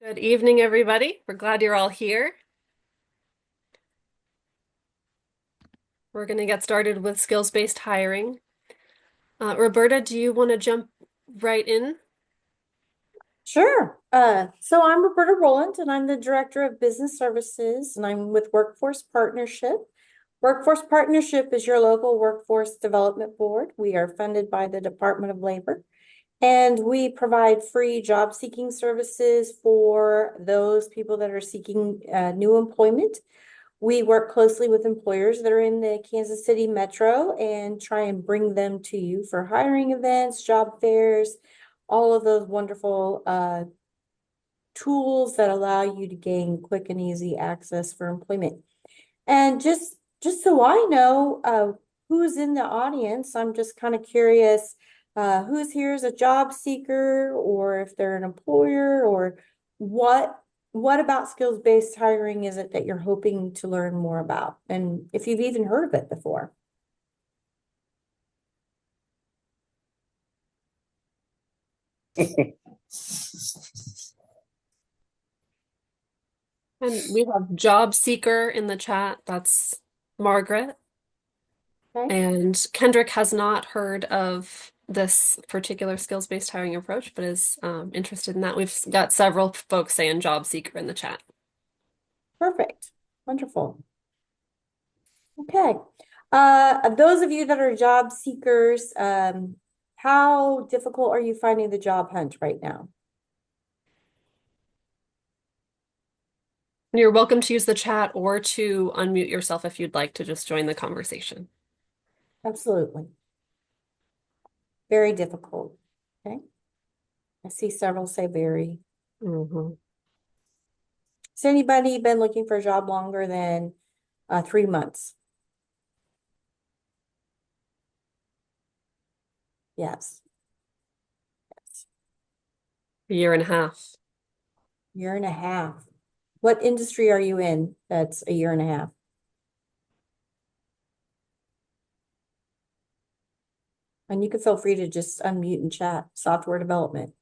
Good evening, everybody. We're glad you're all here. We're going to get started with skills-based hiring. Roberta, do you want to jump right in? Sure. So I'm Roberta Rowland, and I'm the Director of Business Services, and I'm with Workforce Partnership. Workforce Partnership is your local workforce development board. We are funded by the Department of Labor, and we provide free job seeking services for those people that are seeking new employment. We work closely with employers that are in the Kansas City metro and try and bring them to you for hiring events, job fairs, all of those wonderful tools that allow you to gain quick and easy access for employment. And just so I know who's in the audience, I'm just kind of curious who's here as a job seeker, or if they're an employer, or what about skills-based hiring is it that you're hoping to learn more about, and if you've even heard of it before. And we have job seeker in the chat. That's Margaret. Okay. And Kendrick has not heard of this particular skills-based hiring approach, but is interested in that. We've got several folks saying job seeker in the chat. Perfect. Wonderful. Okay. Those of you that are job seekers, how difficult are you finding the job hunt right now? You're welcome to use the chat or to unmute yourself if you'd like to just join the conversation. Absolutely. Very difficult. Okay. I see several say very. Mhm. Has anybody been looking for a job longer than 3 months? Yes. Yes. A year and a half. Year and a half. What industry are you in that's a year and a half? And you can feel free to just unmute and chat. Software development.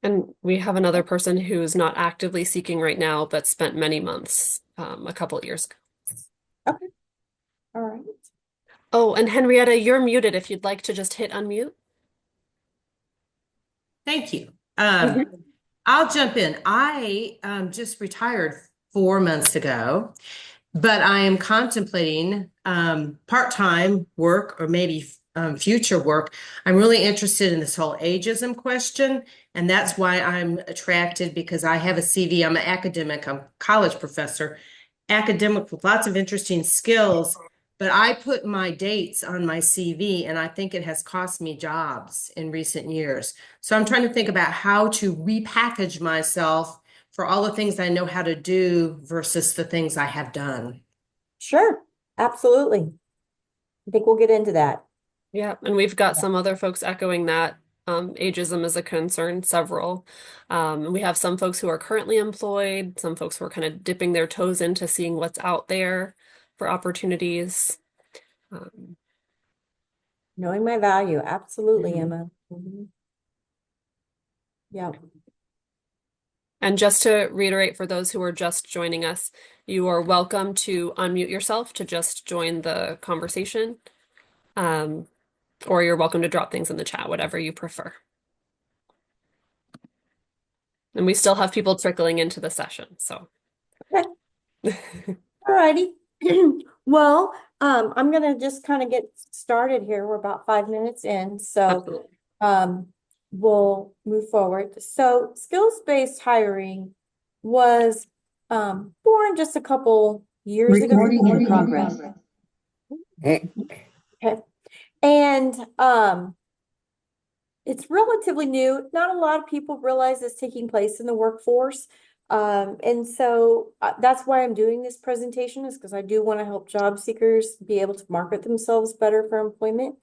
And we have another person who's not actively seeking right now, but spent many months a couple of years ago. Okay. All right. Oh, and Henrietta, you're muted if you'd like to just hit unmute. Thank you. I'll jump in. I just retired 4 months ago, but I am contemplating part-time work or maybe future work. I'm really interested in this whole ageism question, and that's why I'm attracted, because I have a CV. I'm an academic. I'm a college professor, academic with lots of interesting skills. But I put my dates on my CV, and I think it has cost me jobs in recent years. So I'm trying to think about how to repackage myself for all the things I know how to do versus the things I have done. Sure. Absolutely. I think we'll get into that. Yeah, and we've got some other folks echoing that ageism is a concern, several. And we have some folks who are currently employed, some folks who are kind of dipping their toes into seeing what's out there for opportunities. Knowing my value. Absolutely, Mhm. Emma. Yeah. And just to reiterate for those who are just joining us, you are welcome to unmute yourself to just join the conversation. Or you're welcome to drop things in the chat, whatever you prefer. And we still have people trickling into the session, so. Okay. All righty. Well, I'm gonna just kind of get started here. We're about 5 minutes in, so Absolutely. we'll move forward. So skills-based hiring was born just a couple years ago. Recording in progress. Okay. And it's relatively new. Not a lot of people realize it's taking place in the workforce. And so that's why I'm doing this presentation, is because I do want to help job seekers be able to market themselves better for employment.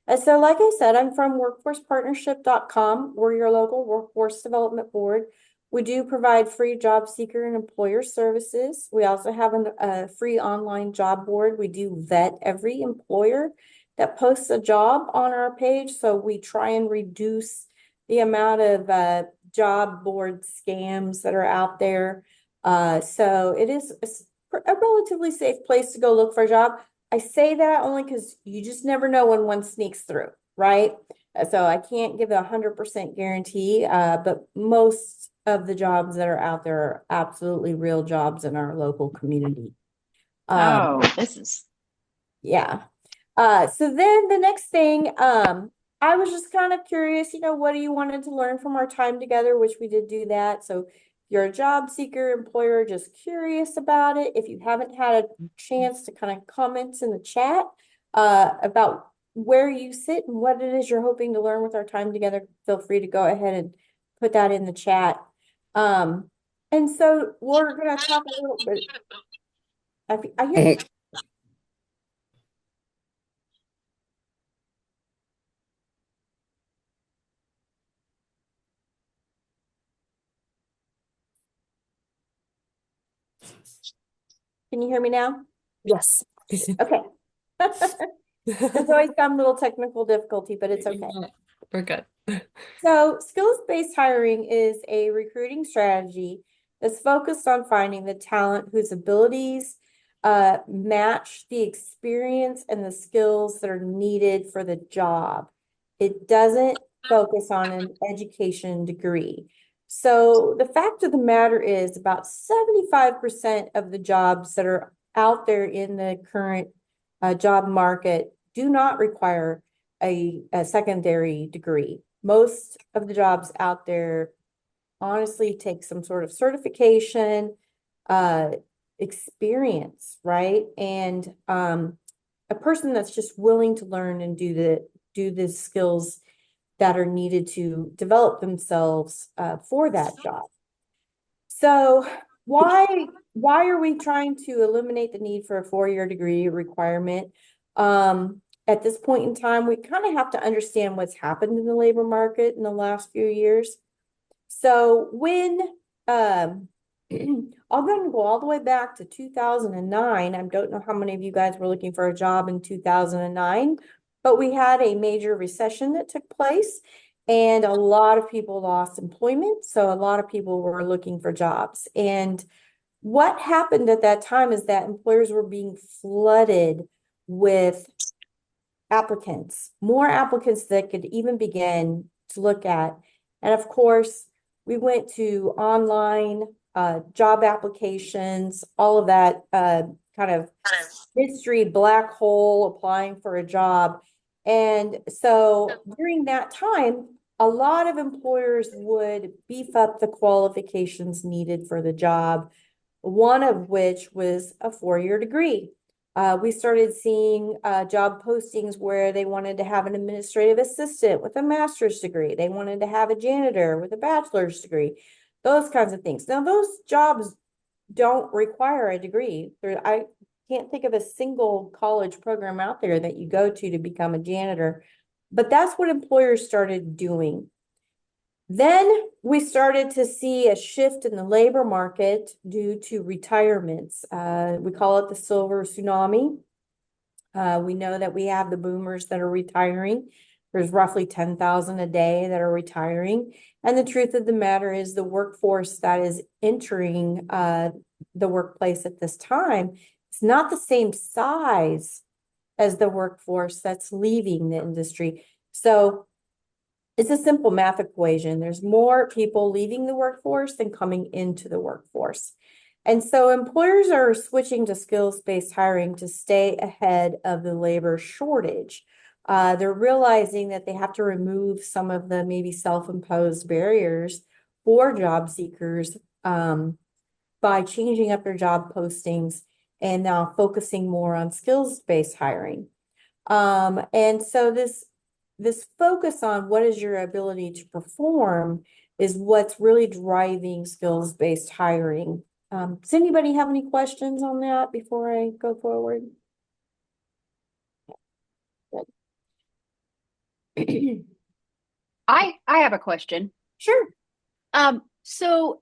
And so, like I said, I'm from workforcepartnership.com. We're your local workforce development board. We do provide free job seeker and employer services. We also have a free online job board. We do vet every employer that posts a job on our page. So we try and reduce the amount of job board scams that are out there. So it is a relatively safe place to go look for a job. I say that only because you just never know when one sneaks through, right? So I can't give a 100% guarantee, but most of the jobs that are out there are absolutely real jobs in our local community. Oh, this is Yeah. So then the next thing, I was just kind of curious, what do you wanted to learn from our time together, which we did do that. So if you're a job seeker, employer, just curious about it. If you haven't had a chance to kind of comment in the chat, about where you sit and what it is you're hoping to learn with our time together, feel free to go ahead and put that in the chat. And so we're going to talk a little bit. I hear. Can you hear me now? Yes. Okay. There's always some little technical difficulty, but it's okay. We're good. So skills-based hiring is a recruiting strategy that's focused on finding the talent whose abilities match the experience and the skills that are needed for the job. It doesn't focus on an education degree. So the fact of the matter is about 75% of the jobs that are out there in the current job market do not require a secondary degree. Most of the jobs out there honestly take some sort of certification, experience, right? And a person that's just willing to learn and do the skills that are needed to develop themselves for that job. So why are we trying to eliminate the need for a 4-year degree requirement? At this point in time, we kind of have to understand what's happened in the labor market in the last few years. So when I'm going to go all the way back to 2009. I don't know how many of you guys were looking for a job in 2009, but we had a major recession that took place and a lot of people lost employment. So a lot of people were looking for jobs. And what happened at that time is that employers were being flooded with applicants, more applicants that could even begin to look at. And of course, we went to online job applications, all of that kind of mystery black hole applying for a job. And so during that time, a lot of employers would beef up the qualifications needed for the job, one of which was a 4-year degree. We started seeing job postings where they wanted to have an administrative assistant with a master's degree. They wanted to have a janitor with a bachelor's degree, those kinds of things. Now, those jobs don't require a degree. I can't think of a single college program out there that you go to become a janitor, but that's what employers started doing. Then we started to see a shift in the labor market due to retirements. We call it the silver tsunami. We know that we have the boomers that are retiring. There's roughly 10,000 a day that are retiring. And the truth of the matter is the workforce that is entering the workplace at this time is not the same size as the workforce that's leaving the industry. So it's a simple math equation. There's more people leaving the workforce than coming into the workforce. And so employers are switching to skills-based hiring to stay ahead of the labor shortage. They're realizing that they have to remove some of the maybe self-imposed barriers for job seekers by changing up their job postings and now focusing more on skills-based hiring. And so this focus on what is your ability to perform is what's really driving skills-based hiring. Does anybody have any questions on that before I go forward? I have a question. Sure. So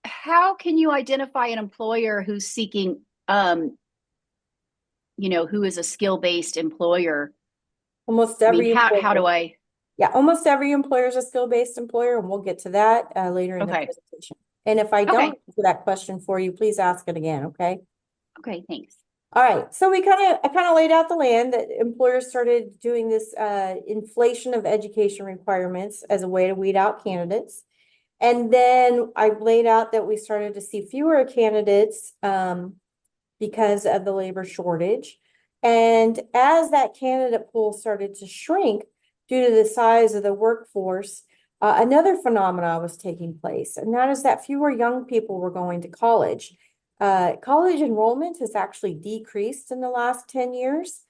how can you identify an employer who's seeking, who is a skill-based employer? Almost I mean, every how do employer. I? Yeah, almost every employer is a skill-based employer, and we'll get to that later in the Okay. presentation. And if I Okay. don't answer that question for you, please ask it again, okay? Okay, thanks. All right, so I kind of laid out the land that employers started doing this inflation of education requirements as a way to weed out candidates. And then I laid out that we started to see fewer candidates because of the labor shortage. And as that candidate pool started to shrink due to the size of the workforce, another phenomena was taking place, and that is that fewer young people were going to college. College enrollment has actually decreased in the last 10 years.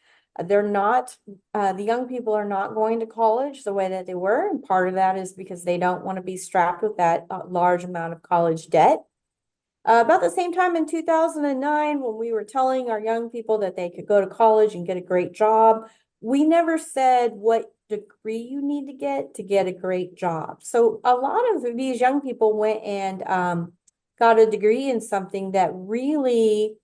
They're not, the young people are not going to college the way that they were. And part of that is because they don't want to be strapped with that large amount of college debt. About the same time in 2009, when we were telling our young people that they could go to college and get a great job, we never said what degree you need to get a great job. So a lot of these young people went and got a degree in something that really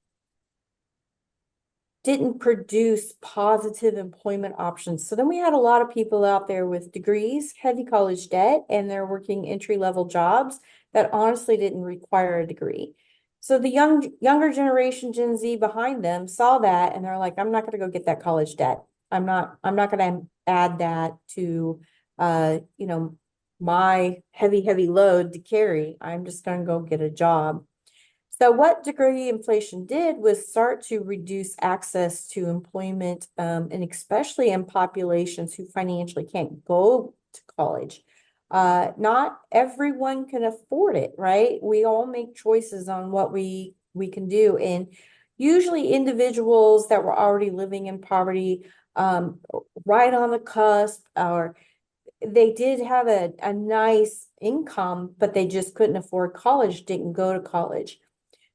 didn't produce positive employment options. So then we had a lot of people out there with degrees, heavy college debt, and they're working entry-level jobs that honestly didn't require a degree. So the younger generation, Gen Z behind them saw that and they're like, I'm not going to go get that college debt. I'm not going to add that to my heavy load to carry. I'm just going to go get a job. So what degree inflation did was start to reduce access to employment, and especially in populations who financially can't go to college. Not everyone can afford it, right? We all make choices on what we can do. And usually individuals that were already living in poverty, right on the cusp, or they did have a nice income, but they just couldn't afford college, didn't go to college.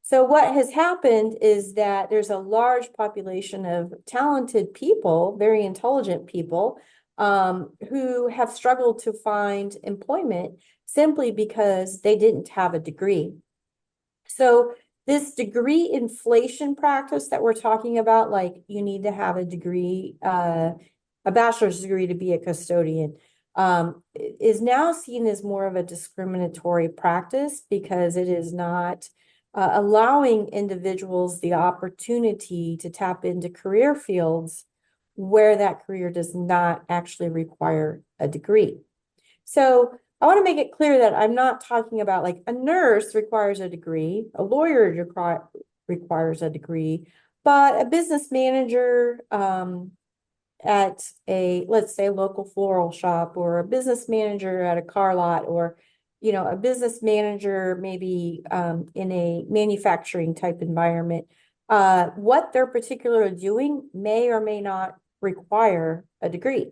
So what has happened is that there's a large population of talented people, very intelligent people, who have struggled to find employment simply because they didn't have a degree. So this degree inflation practice that we're talking about, like you need to have a degree, a bachelor's degree to be a custodian, is now seen as more of a discriminatory practice because it is not allowing individuals the opportunity to tap into career fields where that career does not actually require a degree. So I want to make it clear that I'm not talking about like a nurse requires a degree, a lawyer requires a degree, but a business manager at a, let's say, local floral shop, or a business manager at a car lot, or a business manager maybe in a manufacturing type environment, what they're particularly doing may or may not require a degree.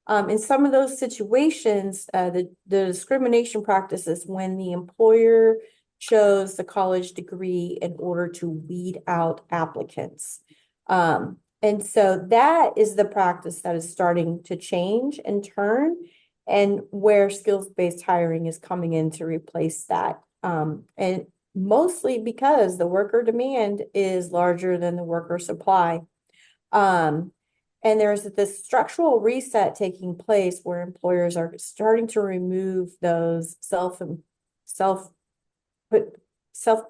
In some of those situations, the discrimination practices when the employer chose the college degree in order to weed out applicants. And so that is the practice that is starting to change and turn, and where skills-based hiring is coming in to replace that. And mostly because the worker demand is larger than the worker supply. And there's this structural reset taking place where employers are starting to remove those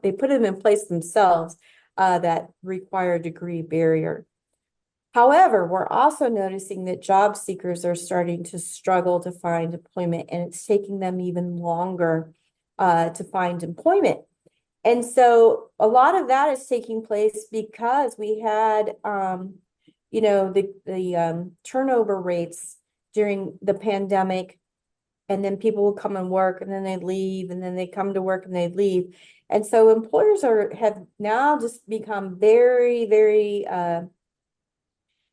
they put them in place themselves that require a degree barrier. However, we're also noticing that job seekers are starting to struggle to find employment, and it's taking them even longer to find employment. And so a lot of that is taking place because we had, the turnover rates during the pandemic, and then people will come and work, and then they leave, and then they come to work and they leave. And so employers have now just become very, very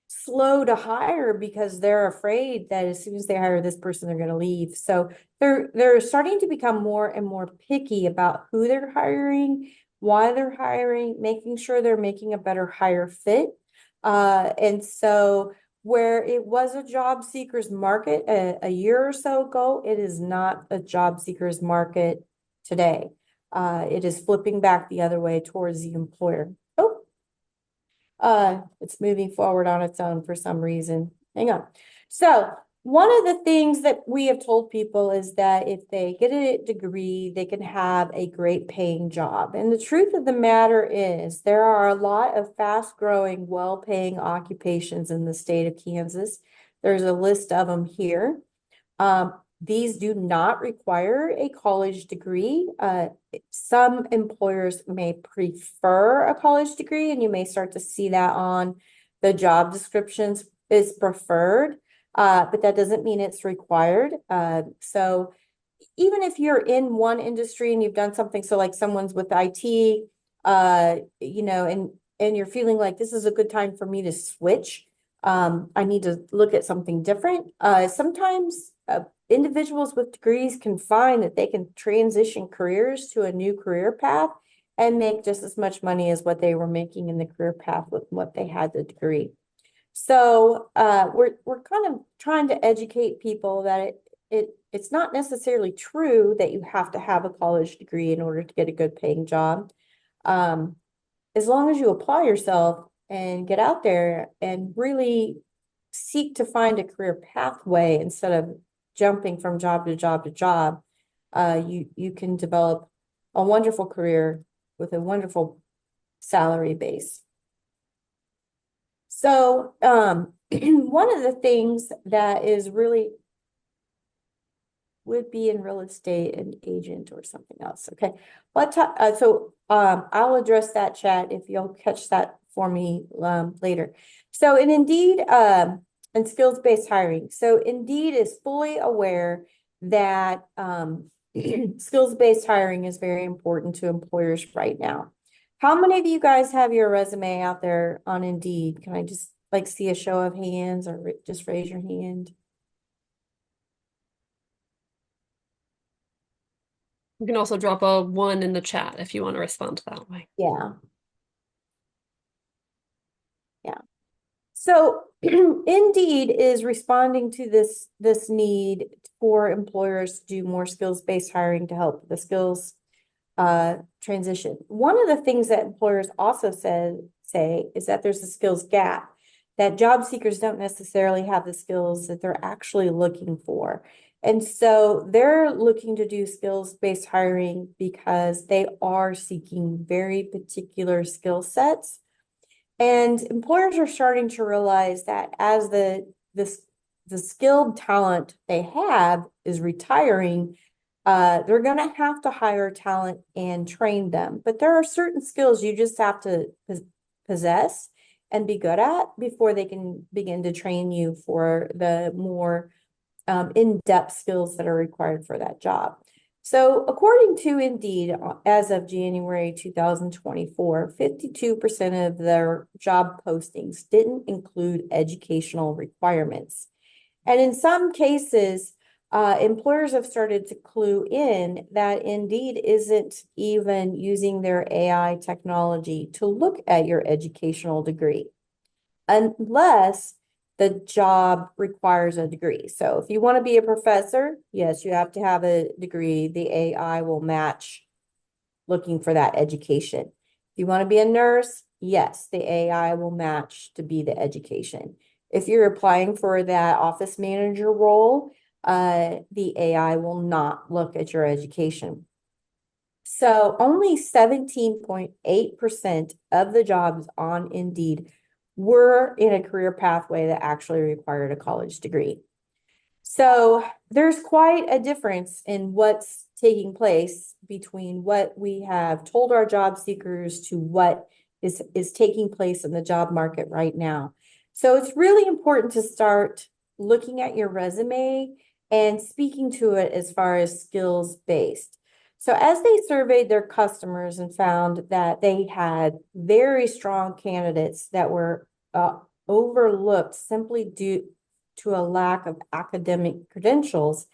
slow to hire because they're afraid that as soon as they hire this person, they're going to leave. So they're starting to become more and more picky about who they're hiring, why they're hiring, making sure they're making a better hire fit. And so where it was a job seekers market a year or so ago, it is not a job seekers market today. It is flipping back the other way towards the employer. It's moving forward on its own for some reason. Hang on. So one of the things that we have told people is that if they get a degree, they can have a great paying job. And the truth of the matter is there are a lot of fast growing, well-paying occupations in the state of Kansas. There's a list of them here. These do not require a college degree. Some employers may prefer a college degree, and you may start to see that on the job descriptions is preferred, but that doesn't mean it's required. So even if you're in one industry and you've done something, so like someone's with IT, and you're feeling like this is a good time for me to switch. I need to look at something different. Sometimes individuals with degrees can find that they can transition careers to a new career path and make just as much money as what they were making in the career path with what they had the degree. So we're kind of trying to educate people that it's not necessarily true that you have to have a college degree in order to get a good paying job. As long as you apply yourself and get out there and really seek to find a career pathway instead of jumping from job to job to job, you can develop a wonderful career with a wonderful salary base. So one of the things that is really would be in real estate an agent or something else. Okay. I'll address that chat if you'll catch that for me later. So in Indeed and skills-based hiring. So Indeed is fully aware that skills-based hiring is very important to employers right now. How many of you guys have your resume out there on Indeed? Can I just like see a show of hands or just raise your hand? You can also drop a 1 in the chat if you want to respond that way. Yeah. Yeah. So Indeed is responding to this need for employers to do more skills-based hiring to help the skills transition. One of the things that employers also say is that there's a skills gap, that job seekers don't necessarily have the skills that they're actually looking for. And so they're looking to do skills-based hiring because they are seeking very particular skill sets. And employers are starting to realize that as the skilled talent they have is retiring, they're going to have to hire talent and train them. But there are certain skills you just have to possess and be good at before they can begin to train you for the more in-depth skills that are required for that job. So according to Indeed, as of January 2024, 52% of their job postings didn't include educational requirements. And in some cases, employers have started to clue in that Indeed isn't even using their AI technology to look at your educational degree, unless the job requires a degree. So if you want to be a professor, yes, you have to have a degree. The AI will match looking for that education. If you want to be a nurse, yes, the AI will match to be the education. If you're applying for that office manager role, the AI will not look at your education. So only 17.8% of the jobs on Indeed were in a career pathway that actually required a college degree. So there's quite a difference in what's taking place between what we have told our job seekers to what is taking place in the job market right now. So it's really important to start looking at your resume and speaking to it as far as skills based. So as they surveyed their customers and found that they had very strong candidates that were overlooked simply due to a lack of academic credentials,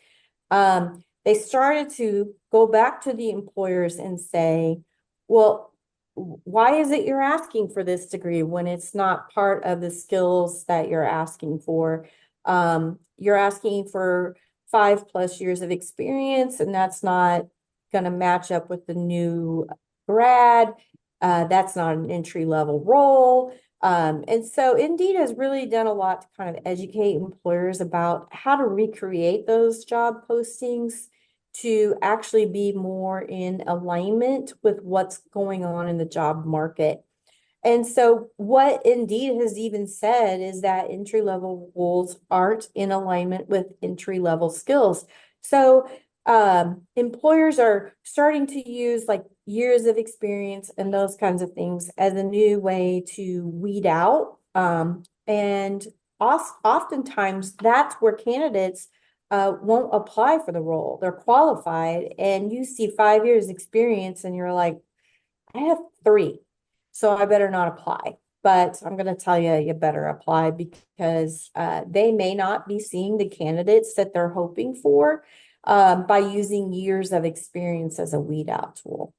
they started to go back to the employers and say, well, why is it you're asking for this degree when it's not part of the skills that you're asking for? You're asking for 5+ years of experience, and that's not going to match up with the new grad. That's not an entry-level role. And so Indeed has really done a lot to kind of educate employers about how to recreate those job postings to actually be more in alignment with what's going on in the job market. And so what Indeed has even said is that entry-level roles aren't in alignment with entry-level skills. So employers are starting to use like years of experience and those kinds of things as a new way to weed out. And oftentimes that's where candidates won't apply for the role. They're qualified and you see 5 years experience and you're like, I have 3, so I better not apply. But I'm going to tell you, you better apply because they may not be seeing the candidates that they're hoping for by using years of experience as a weed out tool.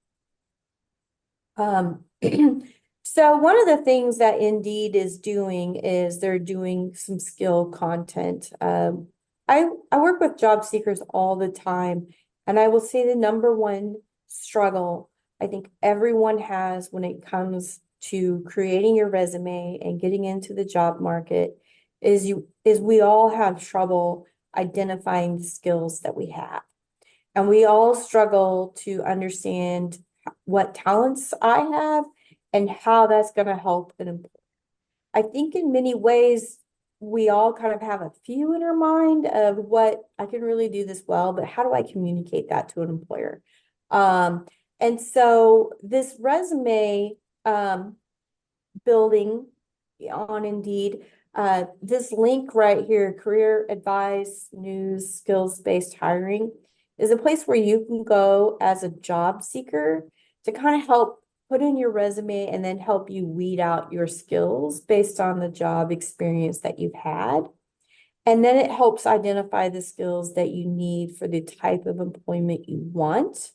So one of the things that Indeed is doing is they're doing some skill content. I work with job seekers all the time, and I will say the number one struggle I think everyone has when it comes to creating your resume and getting into the job market is we all have trouble identifying the skills that we have. And we all struggle to understand what talents I have and how that's going to help an employer. I think in many ways, we all kind of have a few in our mind of what I can really do this well, but how do I communicate that to an employer? And so this resume building on Indeed, this link right here, career advice, news, skills-based hiring, is a place where you can go as a job seeker to kind of help put in your resume and then help you weed out your skills based on the job experience that you've had. And then it helps identify the skills that you need for the type of employment you want.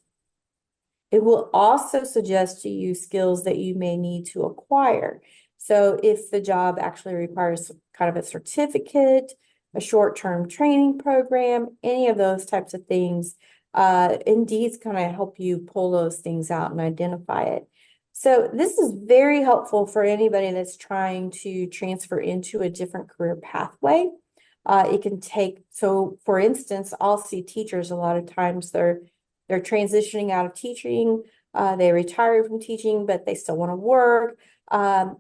It will also suggest to you skills that you may need to acquire. So if the job actually requires kind of a certificate, a short-term training program, any of those types of things, Indeed's kind of help you pull those things out and identify it. So this is very helpful for anybody that's trying to transfer into a different career pathway. It can take, so for instance, I'll see teachers a lot of times they're transitioning out of teaching, they retire from teaching, but they still want to work.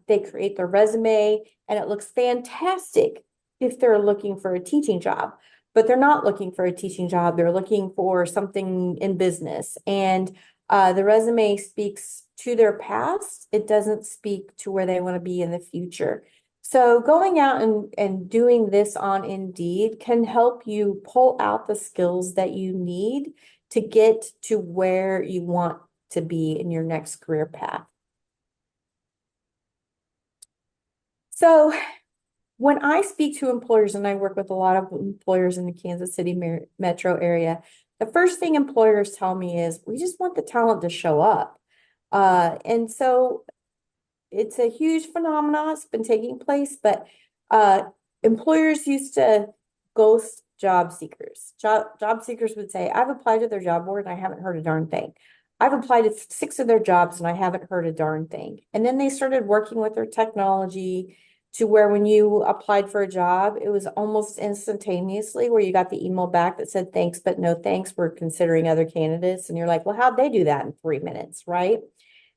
They create their resume and it looks fantastic if they're looking for a teaching job, but they're not looking for a teaching job. They're looking for something in business. And the resume speaks to their past. It doesn't speak to where they want to be in the future. So going out and doing this on Indeed can help you pull out the skills that you need to get to where you want to be in your next career path. So when I speak to employers, and I work with a lot of employers in the Kansas City metro area, the first thing employers tell me is, we just want the talent to show up. And so it's a huge phenomenon. It's been taking place, but employers used to ghost job seekers. Job seekers would say, I've applied to their job board and I haven't heard a darn thing. I've applied to 6 of their jobs and I haven't heard a darn thing. And then they started working with their technology to where when you applied for a job, it was almost instantaneously where you got the email back that said, thanks, but no thanks. We're considering other candidates. And you're like, well, how'd they do that in 3 minutes, right?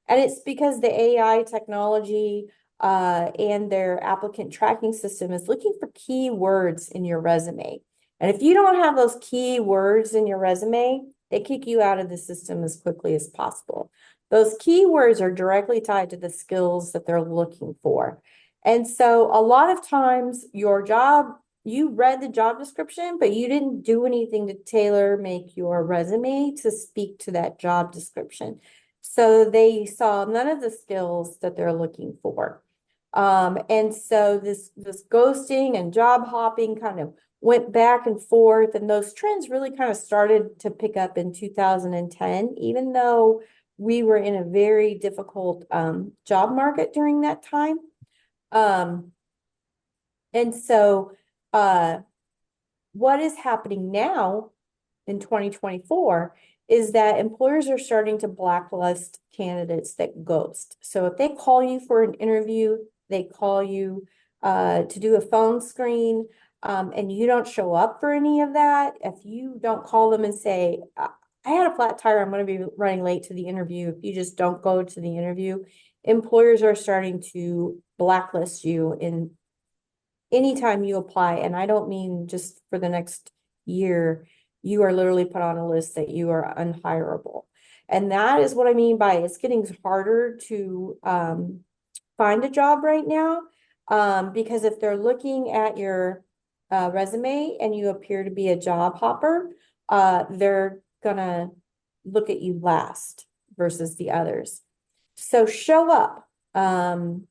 And it's because the AI technology and their applicant tracking system is looking for keywords in your resume. And if you don't have those keywords in your resume, they kick you out of the system as quickly as possible. Those keywords are directly tied to the skills that they're looking for. And so a lot of times your job, you read the job description, but you didn't do anything to tailor make your resume to speak to that job description. So they saw none of the skills that they're looking for. And so this ghosting and job hopping kind of went back and forth, and those trends really kind of started to pick up in 2010, even though we were in a very difficult job market during that time. And so what is happening now in 2024 is that employers are starting to blacklist candidates that ghost. So if they call you for an interview, they call you to do a phone screen, and you don't show up for any of that, if you don't call them and say, I had a flat tire, I'm going to be running late to the interview, if you just don't go to the interview, employers are starting to blacklist you in anytime you apply. And I don't mean just for the next year, you are literally put on a list that you are unhireable. And that is what I mean by it's getting harder to find a job right now. Because if they're looking at your resume and you appear to be a job hopper, they're gonna look at you last versus the others. So show up. And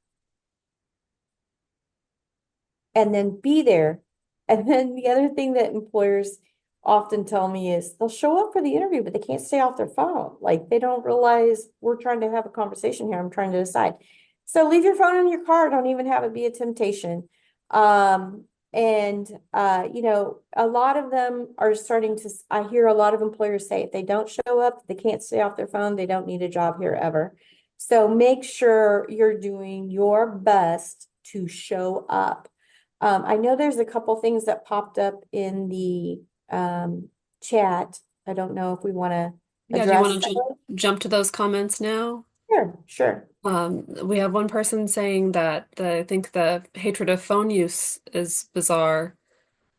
then be there. And then the other thing that employers often tell me is they'll show up for the interview, but they can't stay off their phone. Like they don't realize we're trying to have a conversation here. I'm trying to decide. So leave your phone in your car. Don't even have it be a temptation. You know, a lot of them are starting to, I hear a lot of employers say if they don't show up, they can't stay off their phone, they don't need a job here ever. So make sure you're doing your best to show up. I know there's a couple things that popped up in the chat. I don't know if we want to Yeah, do you address want to that. jump to those comments now? Sure, sure. We have one person saying that I think the hatred of phone use is bizarre.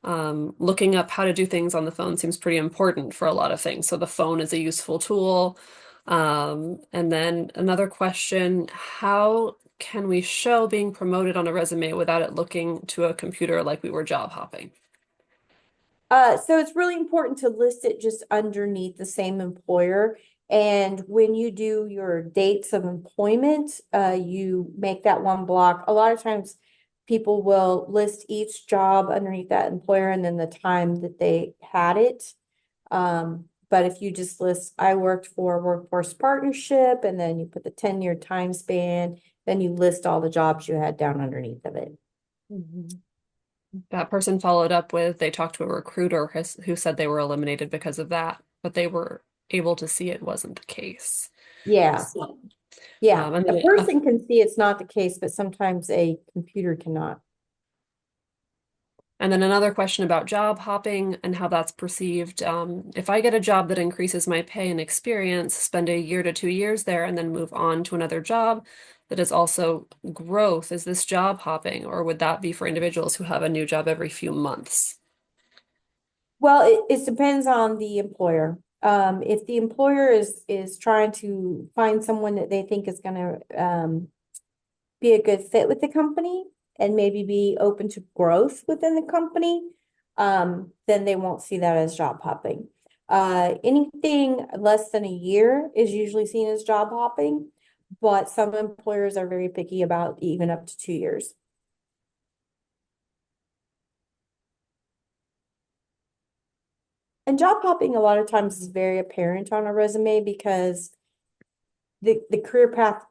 Looking up how to do things on the phone seems pretty important for a lot of things. So the phone is a useful tool. And then another question, how can we show being promoted on a resume without it looking to a computer like we were job hopping? So it's really important to list it just underneath the same employer. And when you do your dates of employment, you make that one block. A lot of times people will list each job underneath that employer and then the time that they had it. But if you just list, I worked for a workforce partnership, and then you put the 10-year time span, then you list all the jobs you had down underneath of it. Mhm. That person followed up with they talked to a recruiter who said they were eliminated because of that, but they were able to see it wasn't the case. Yeah. So, Yeah, and a then person can see it's not the case, but sometimes a computer cannot. another question about job hopping and how that's perceived. If I get a job that increases my pay and experience, spend a year to 2 years there, and then move on to another job that is also growth, is this job hopping, or would that be for individuals who have a new job every few months? Well, it depends on the employer. If the employer is trying to find someone that they think is going to be a good fit with the company and maybe be open to growth within the company, then they won't see that as job hopping. Anything less than a year is usually seen as job hopping, but some employers are very picky about even up to 2 years. And job hopping a lot of times is very apparent on a resume because the career path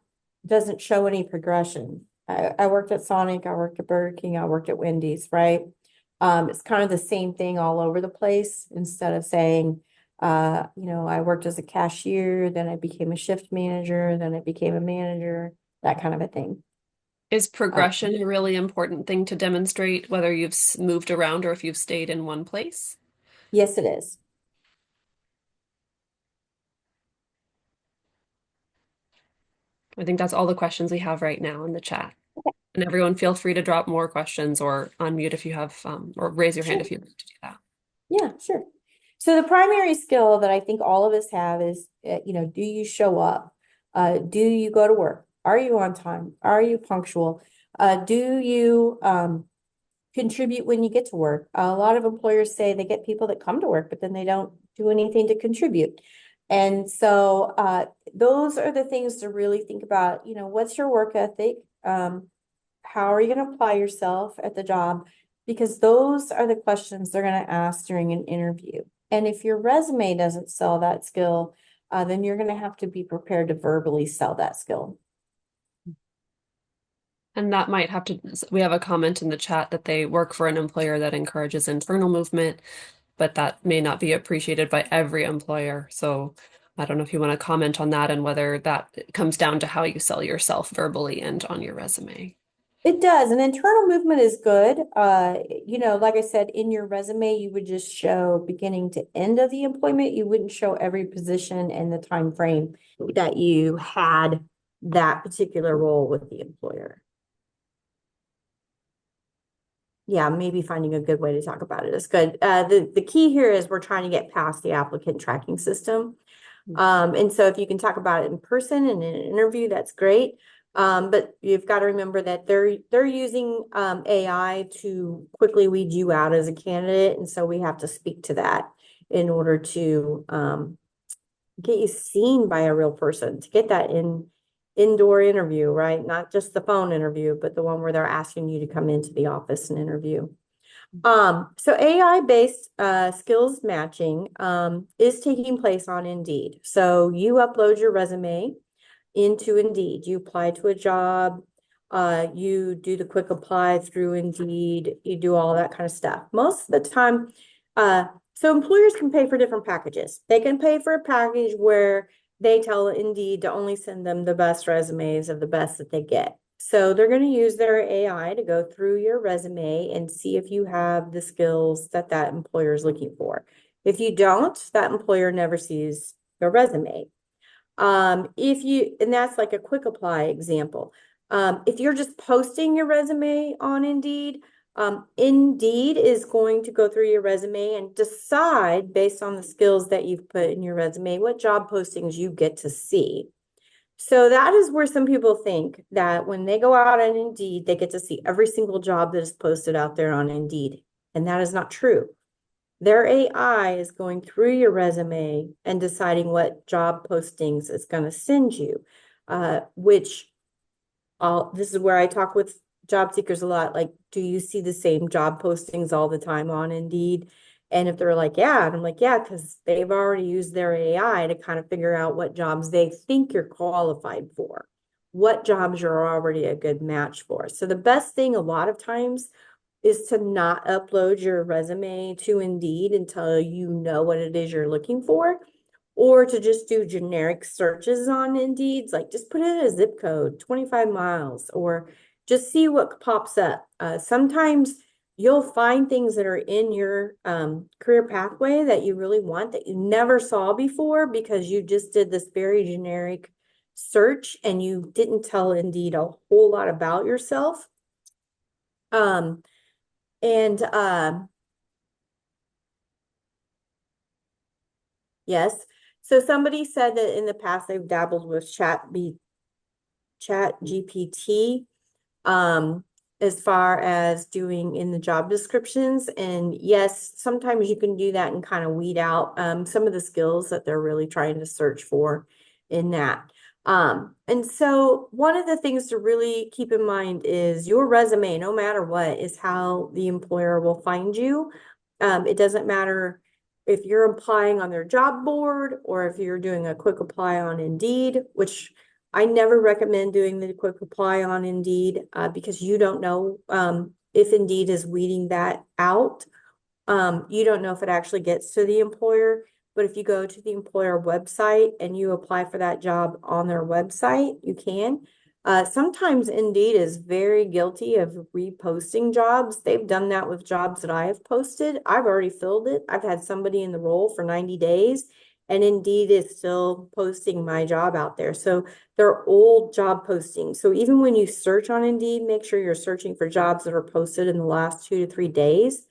doesn't show any progression. I worked at Sonic, I worked at Burger King, I worked at Wendy's, right? It's kind of the same thing all over the place. Instead of saying, you know, I worked as a cashier, then I became a shift manager, then I became a manager, that kind of a thing. Is Uh, progression a really important thing to demonstrate whether you've moved around or if you've stayed in one place? yes, it is. I think that's all the questions we have right now in the chat. And everyone feel free to drop more questions or unmute if you have, or raise your hand Sure. if you'd like to do that. Yeah, sure. So the primary skill that I think all of us have is, you know, do you show up? Do you go to work? Are you on time? Are you punctual? Do you contribute when you get to work? A lot of employers say they get people that come to work, but then they don't do anything to contribute. And so those are the things to really think about. You know, what's your work ethic? How are you going to apply yourself at the job? Because those are the questions they're going to ask during an interview. And if your resume doesn't sell that skill, then you're going to have to be prepared to verbally sell that skill. And that might have to, we have a comment in the chat that they work for an employer that encourages internal movement, but that may not be appreciated by every employer. So I don't know if you want to comment on that and whether that comes down to how you sell yourself verbally and on your resume. It does. And internal movement is good. Like I said, in your resume, you would just show beginning to end of the employment. You wouldn't show every position and the time frame that you had that particular role with the employer. Yeah, maybe finding a good way to talk about it is good. The key here is we're trying to get past the applicant tracking system. And so if you can talk about it in person in an interview, that's great. But you've got to remember that they're using AI to quickly weed you out as a candidate, and so we have to speak to that in order to get you seen by a real person, to get that indoor interview, right? Not just the phone interview, but the one where they're asking you to come into the office and interview. So AI-based skills matching is taking place on Indeed. So you upload your resume into Indeed. You apply to a job, you do the quick apply through Indeed, you do all that kind of stuff. Most of the time, so employers can pay for different packages. They can pay for a package where they tell Indeed to only send them the best resumes of the best that they get. So they're going to use their AI to go through your resume and see if you have the skills that that employer is looking for. If you don't, that employer never sees your resume. And that's like a quick apply example. If you're just posting your resume on Indeed, Indeed is going to go through your resume and decide based on the skills that you've put in your resume, what job postings you get to see. So that is where some people think that when they go out on Indeed, they get to see every single job that is posted out there on Indeed. And that is not true. Their AI is going through your resume and deciding what job postings it's going to send you, this is where I talk with job seekers a lot. Like, do you see the same job postings all the time on Indeed? And if they're like, yeah, and I'm like, yeah, because they've already used their AI to kind of figure out what jobs they think you're qualified for, what jobs you're already a good match for. So the best thing a lot of times is to not upload your resume to Indeed until you know what it is you're looking for, or to just do generic searches on Indeed, like just put in a zip code, 25 miles, or just see what pops up. Sometimes you'll find things that are in your career pathway that you really want that you never saw before because you just did this very generic search and you didn't tell Indeed a whole lot about yourself. And yes, so somebody said that in the past they've dabbled with chat GPT as far as doing in the job descriptions. And yes, sometimes you can do that and kind of weed out some of the skills that they're really trying to search for in that. And so one of the things to really keep in mind is your resume, no matter what, is how the employer will find you. It doesn't matter if you're applying on their job board or if you're doing a quick apply on Indeed, which I never recommend doing the quick apply on Indeed because you don't know if Indeed is weeding that out. You don't know if it actually gets to the employer. But if you go to the employer website and you apply for that job on their website, you can. Sometimes Indeed is very guilty of reposting jobs. They've done that with jobs that I have posted. I've already filled it. I've had somebody in the role for 90 days, and Indeed is still posting my job out there. So they're old job postings. So even when you search on Indeed, make sure you're searching for jobs that are posted in the last 2 to 3 days.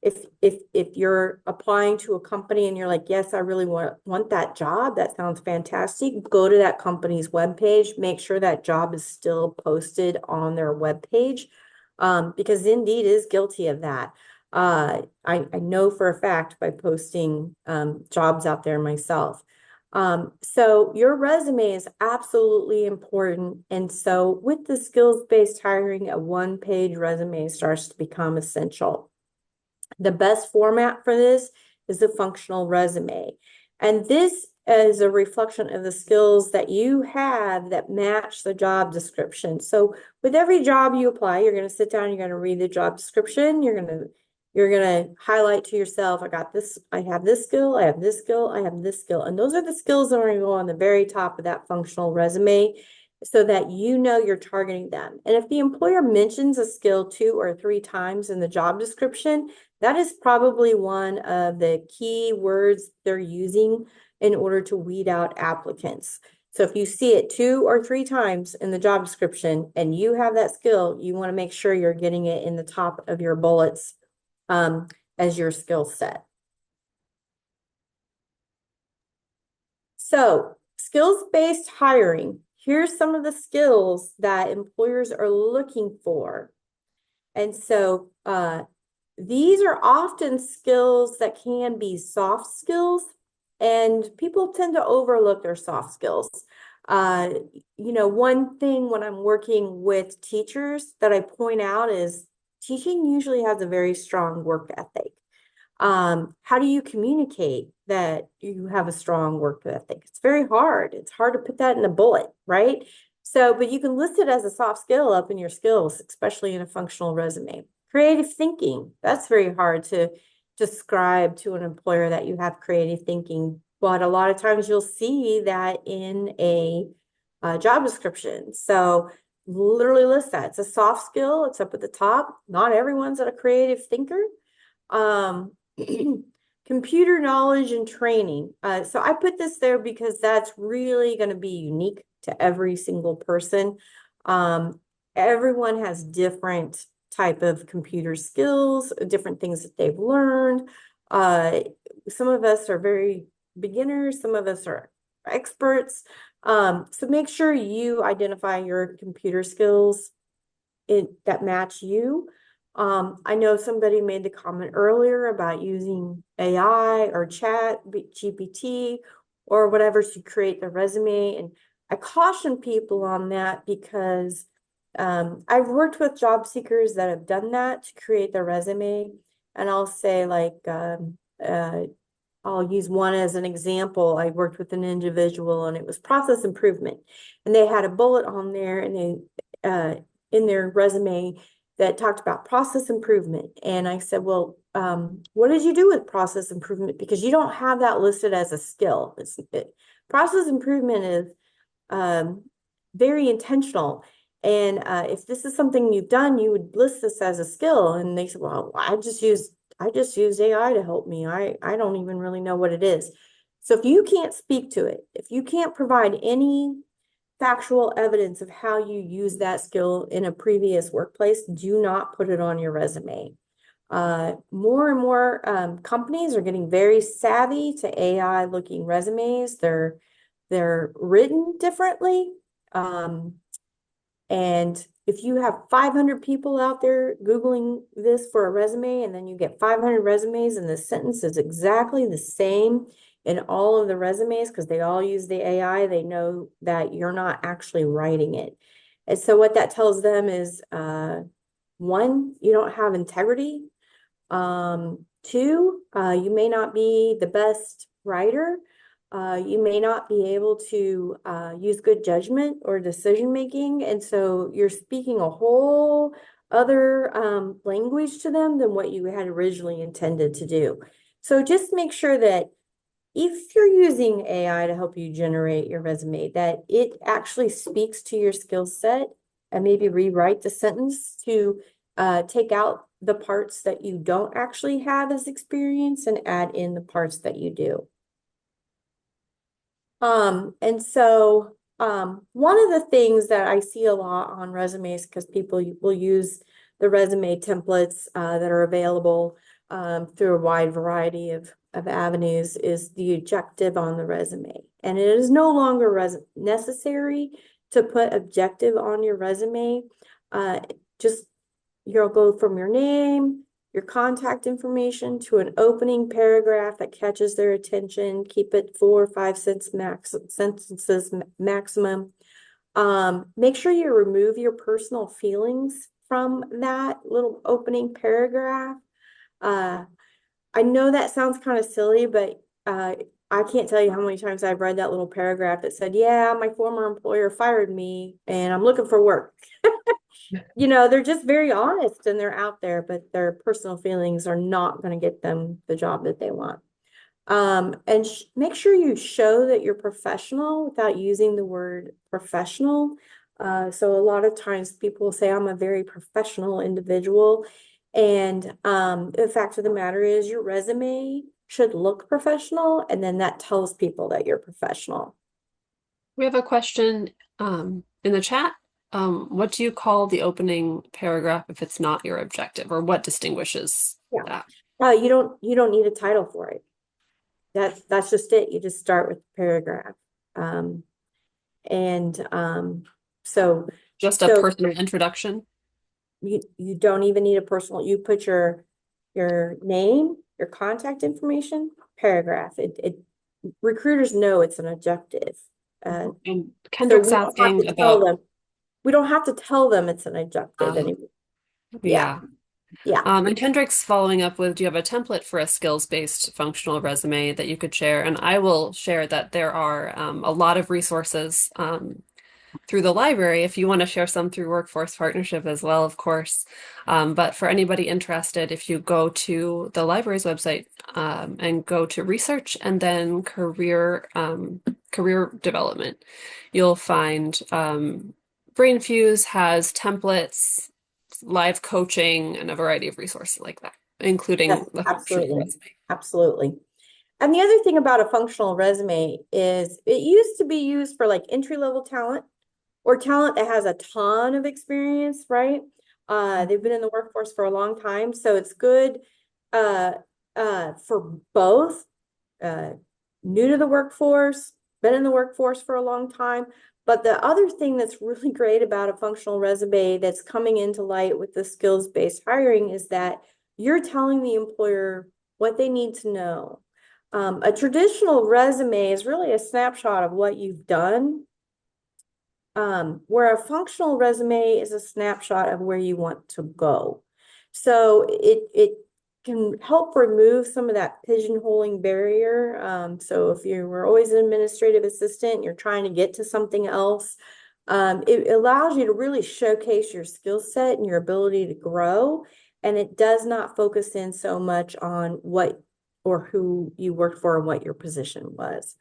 If you're applying to a company and you're like, yes, I really want that job, that sounds fantastic, go to that company's webpage, make sure that job is still posted on their webpage, because Indeed is guilty of that. I know for a fact by posting jobs out there myself. So your resume is absolutely important. And so with the skills-based hiring, a one-page resume starts to become essential. The best format for this is the functional resume. And this is a reflection of the skills that you have that match the job description. So with every job you apply, you're going to sit down, you're going to read the job description, you're going to highlight to yourself, I got this, I have this skill, I have this skill, I have this skill. And those are the skills that are going to go on the very top of that functional resume. so that you know you're targeting them. And if the employer mentions a skill 2 or 3 times in the job description, that is probably one of the key words they're using in order to weed out applicants. So if you see it 2 or 3 times in the job description and you have that skill, you want to make sure you're getting it in the top of your bullets as your skill set. So skills-based hiring, here's some of the skills that employers are looking for. And so these are often skills that can be soft skills, and people tend to overlook their soft skills. You know, one thing when I'm working with teachers that I point out is teaching usually has a very strong work ethic. How do you communicate that you have a strong work ethic? It's very hard. It's hard to put that in a bullet, right? So, but you can list it as a soft skill up in your skills, especially in a functional resume. Creative thinking, that's very hard to describe to an employer that you have creative thinking, but a lot of times you'll see that in a job description. So literally list that. It's a soft skill. It's up at the top. Not everyone's a creative thinker. Computer knowledge and training. So I put this there because that's really going to be unique to every single person. Everyone has different type of computer skills, different things that they've learned. Some of us are very beginners, some of us are experts. So make sure you identify your computer skills that match you. I know somebody made the comment earlier about using AI or chat, GPT, or whatever to create the resume. And I caution people on that because I've worked with job seekers that have done that to create their resume. And I'll say like, I'll use one as an example. I worked with an individual and it was process improvement. And they had a bullet on there and they, in their resume, that talked about process improvement. And I said, well, what did you do with process improvement? Because you don't have that listed as a skill. Process improvement is very intentional. And if this is something you've done, you would list this as a skill. And they said, well, I just use AI to help me. I don't even really know what it is. So if you can't speak to it, if you can't provide any factual evidence of how you use that skill in a previous workplace, do not put it on your resume. More and more companies are getting very savvy to AI looking resumes. They're written differently. And if you have 500 people out there Googling this for a resume, and then you get 500 resumes and the sentence is exactly the same in all of the resumes because they all use the AI, they know that you're not actually writing it. And so what that tells them is, one, you don't have integrity. Two, you may not be the best writer. You may not be able to use good judgment or decision making. And so you're speaking a whole other language to them than what you had originally intended to do. So just make sure that if you're using AI to help you generate your resume, that it actually speaks to your skill set, and maybe rewrite the sentence to take out the parts that you don't actually have as experience and add in the parts that you do. And so one of the things that I see a lot on resumes, because people will use the resume templates that are available through a wide variety of avenues, is the objective on the resume. And it is no longer necessary to put objective on your resume. Just you'll go from your name, your contact information to an opening paragraph that catches their attention. Keep it 4 or 5 sentences maximum. Make sure you remove your personal feelings from that little opening paragraph. I know that sounds kind of silly, but I can't tell you how many times I've read that little paragraph that said, yeah, my former employer fired me and I'm looking for work. You know, they're just very honest and they're out there, but their personal feelings are not going to get them the job that they want. And make sure you show that you're professional without using the word professional. So a lot of times people will say, I'm a very professional individual. And the fact of the matter is your resume should look professional, and then that tells people that you're professional. We have a question in the chat. What do you call the opening paragraph if it's not your objective, or what distinguishes Yeah. that? You don't need a title for it. That's just it. You just start with the paragraph. Um, and so Just a so personal introduction? you don't even need a personal, you put your name, your contact information, paragraph. It recruiters know it's an objective. And So Kendrick's we don't have asking to tell about, them, we don't have to tell them it's an objective uh, anymore. Yeah, yeah. yeah. And Kendrick's following up with, do you have a template for a skills-based functional resume that you could share? And I will share that there are a lot of resources through the library if you want to share some through Workforce Partnership as well, of course. But for anybody interested, if you go to the library's website and go to research and then career development, you'll find BrainFuse has templates, live coaching, and a variety of resources like that, including Yes, the functional absolutely. resume. Absolutely. And the other thing about a functional resume is it used to be used for like entry-level talent or talent that has a ton of experience, right? They've been in the workforce for a long time, so it's good uh, for both uh, new to the workforce, been in the workforce for a long time. But the other thing that's really great about a functional resume that's coming into light with the skills-based hiring is that you're telling the employer what they need to know. A traditional resume is really a snapshot of what you've done, where a functional resume is a snapshot of where you want to go. So it can help remove some of that pigeonholing barrier. So if you were always an administrative assistant, you're trying to get to something else, it allows you to really showcase your skill set and your ability to grow. And it does not focus in so much on what or who you worked for and what your position was.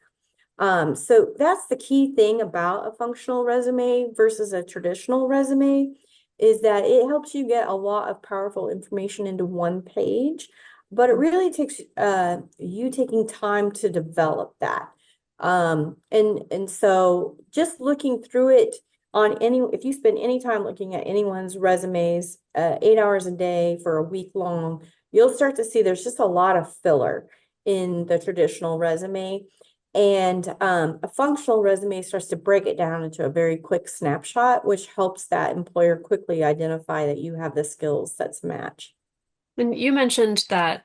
So that's the key thing about a functional resume versus a traditional resume is that it helps you get a lot of powerful information into one page, but it really takes you taking time to develop that. And so just looking through it on any, if you spend any time looking at anyone's resumes, 8 hours a day for a week long, you'll start to see there's just a lot of filler in the traditional resume. And a functional resume starts to break it down into a very quick snapshot, which helps that employer quickly identify that you have the skills that's match. And you mentioned that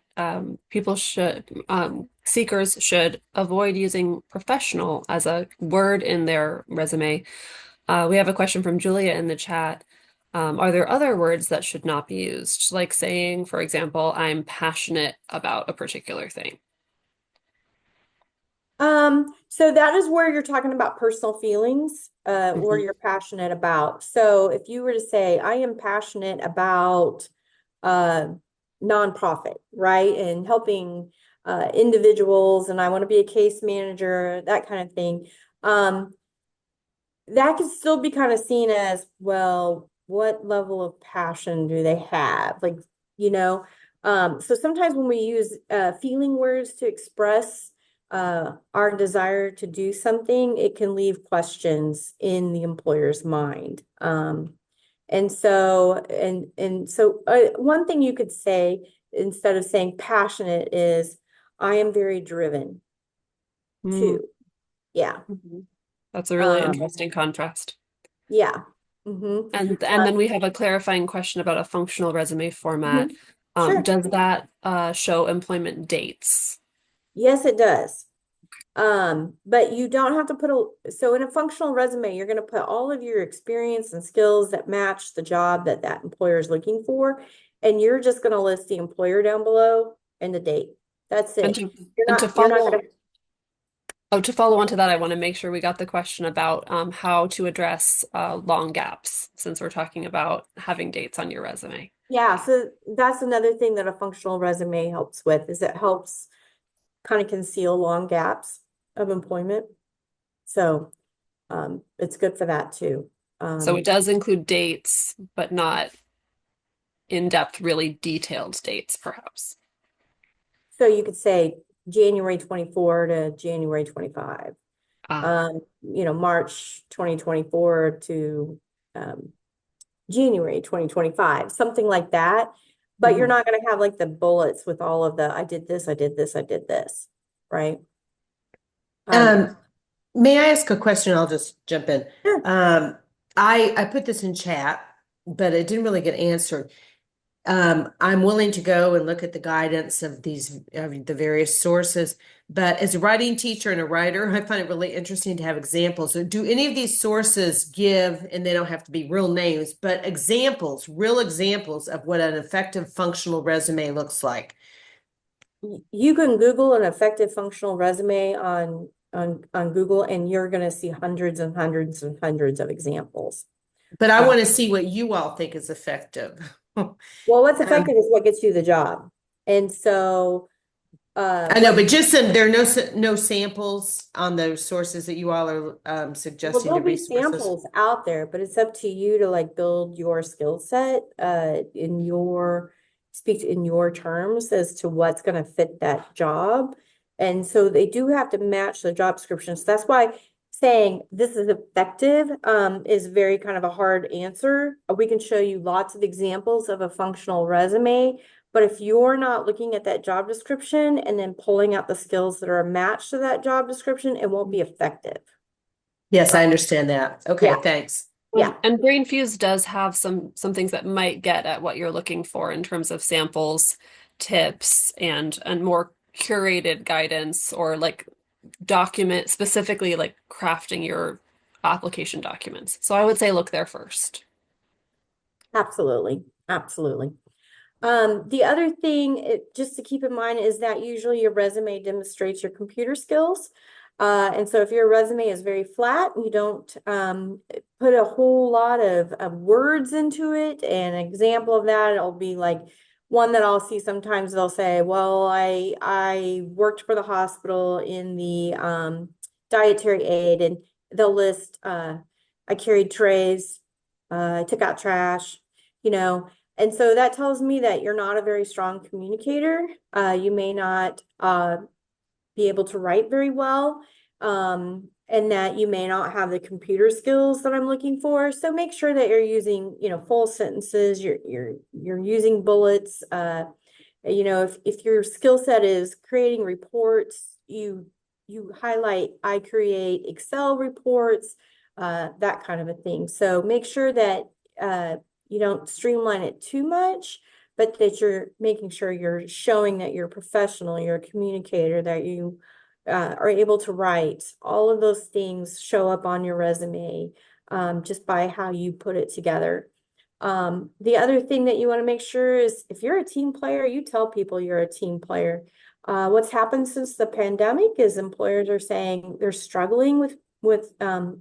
seekers should avoid using professional as a word in their resume. We have a question from Julia in the chat. Are there other words that should not be used? Like saying, for example, I'm passionate about a particular thing. So that is where you're talking about personal feelings, or Mhm. you're passionate about. So if you were to say, I am passionate about uh nonprofit, right? And helping individuals, and I want to be a case manager, that kind of thing. That could still be kind of seen as, well, what level of passion do they have? Like, you know, so sometimes when we use feeling words to express our desire to do something, it can leave questions in the employer's mind. And so one thing you could say instead of saying passionate is, I am very driven Mm, too. Yeah. mhm. That's a really Um, interesting contrast. yeah. Mm-hmm. And then we have a clarifying question about a functional resume format. Mhm. Sure. Does that show employment dates? Yes, it does. But you don't have to put so in a functional resume, you're going to put all of your experience and skills that match the job that that employer is looking for. And you're just going to list the employer down below and the date. That's And it. to and to You're not going follow to follow on to that, I want to make sure we got the question about how to address long gaps, since we're talking about having dates on your resume. yeah. So that's another thing that a functional resume helps with is it helps kind of conceal long gaps of employment. So it's good for that too. So it does include dates, but not in-depth, really detailed dates, perhaps. So you could say January 24 to January 25. Ah, March 2024 to January 2025, something like that. But you're mhm. not going to have like the bullets with all of the I did this, I did this, I did this, right? Um, Um, may I ask a question? I'll just jump in. sure. Um, I put this in chat, but it didn't really get answered. I'm willing to go and look at the guidance of the various sources, but as a writing teacher and a writer, I find it really interesting to have examples. So do any of these sources give, and they don't have to be real names, but examples, real examples of what an effective functional resume looks like? You can Google an effective functional resume on Google, and you're going to see hundreds and hundreds and hundreds of examples. But I Uh, want to see what you all think is effective. well, what's Um, effective is what gets you the job. And so, I know, what but there are no samples on those sources that you all are Well, suggesting there'll to be resources. samples out there, but it's up to you to like build your skill set speak in your terms as to what's going to fit that job. And so they do have to match the job description. So that's why saying this is effective is very kind of a hard answer. We can show you lots of examples of a functional resume, but if you're not looking at that job description and then pulling out the skills that are matched to that job description, it won't be effective. Yes, I understand that. Okay, Yeah. thanks. Yeah, And BrainFuse does have some things that might get at what you're looking for in terms of samples, tips, and more curated guidance or like document specifically like crafting your application documents. So I would say look there first. absolutely. Absolutely. The other thing just to keep in mind is that usually your resume demonstrates your computer skills. And so if your resume is very flat, you don't put a whole lot of words into it. An example of that, it'll be like one that I'll see sometimes they'll say, well, I worked for the hospital in the dietary aid, and they'll list I carried trays, I took out trash, you know. And so that tells me that you're not a very strong communicator. You may not be able to write very well, and that you may not have the computer skills that I'm looking for. So make sure that you're using, full sentences. You're using bullets. If your skill set is creating reports, you highlight I create Excel reports, that kind of a thing. So make sure that you don't streamline it too much, but that you're making sure you're showing that you're a professional, you're a communicator, that you are able to write. All of those things show up on your resume just by how you put it together. The other thing that you want to make sure is if you're a team player, you tell people you're a team player. What's happened since the pandemic is employers are saying they're struggling with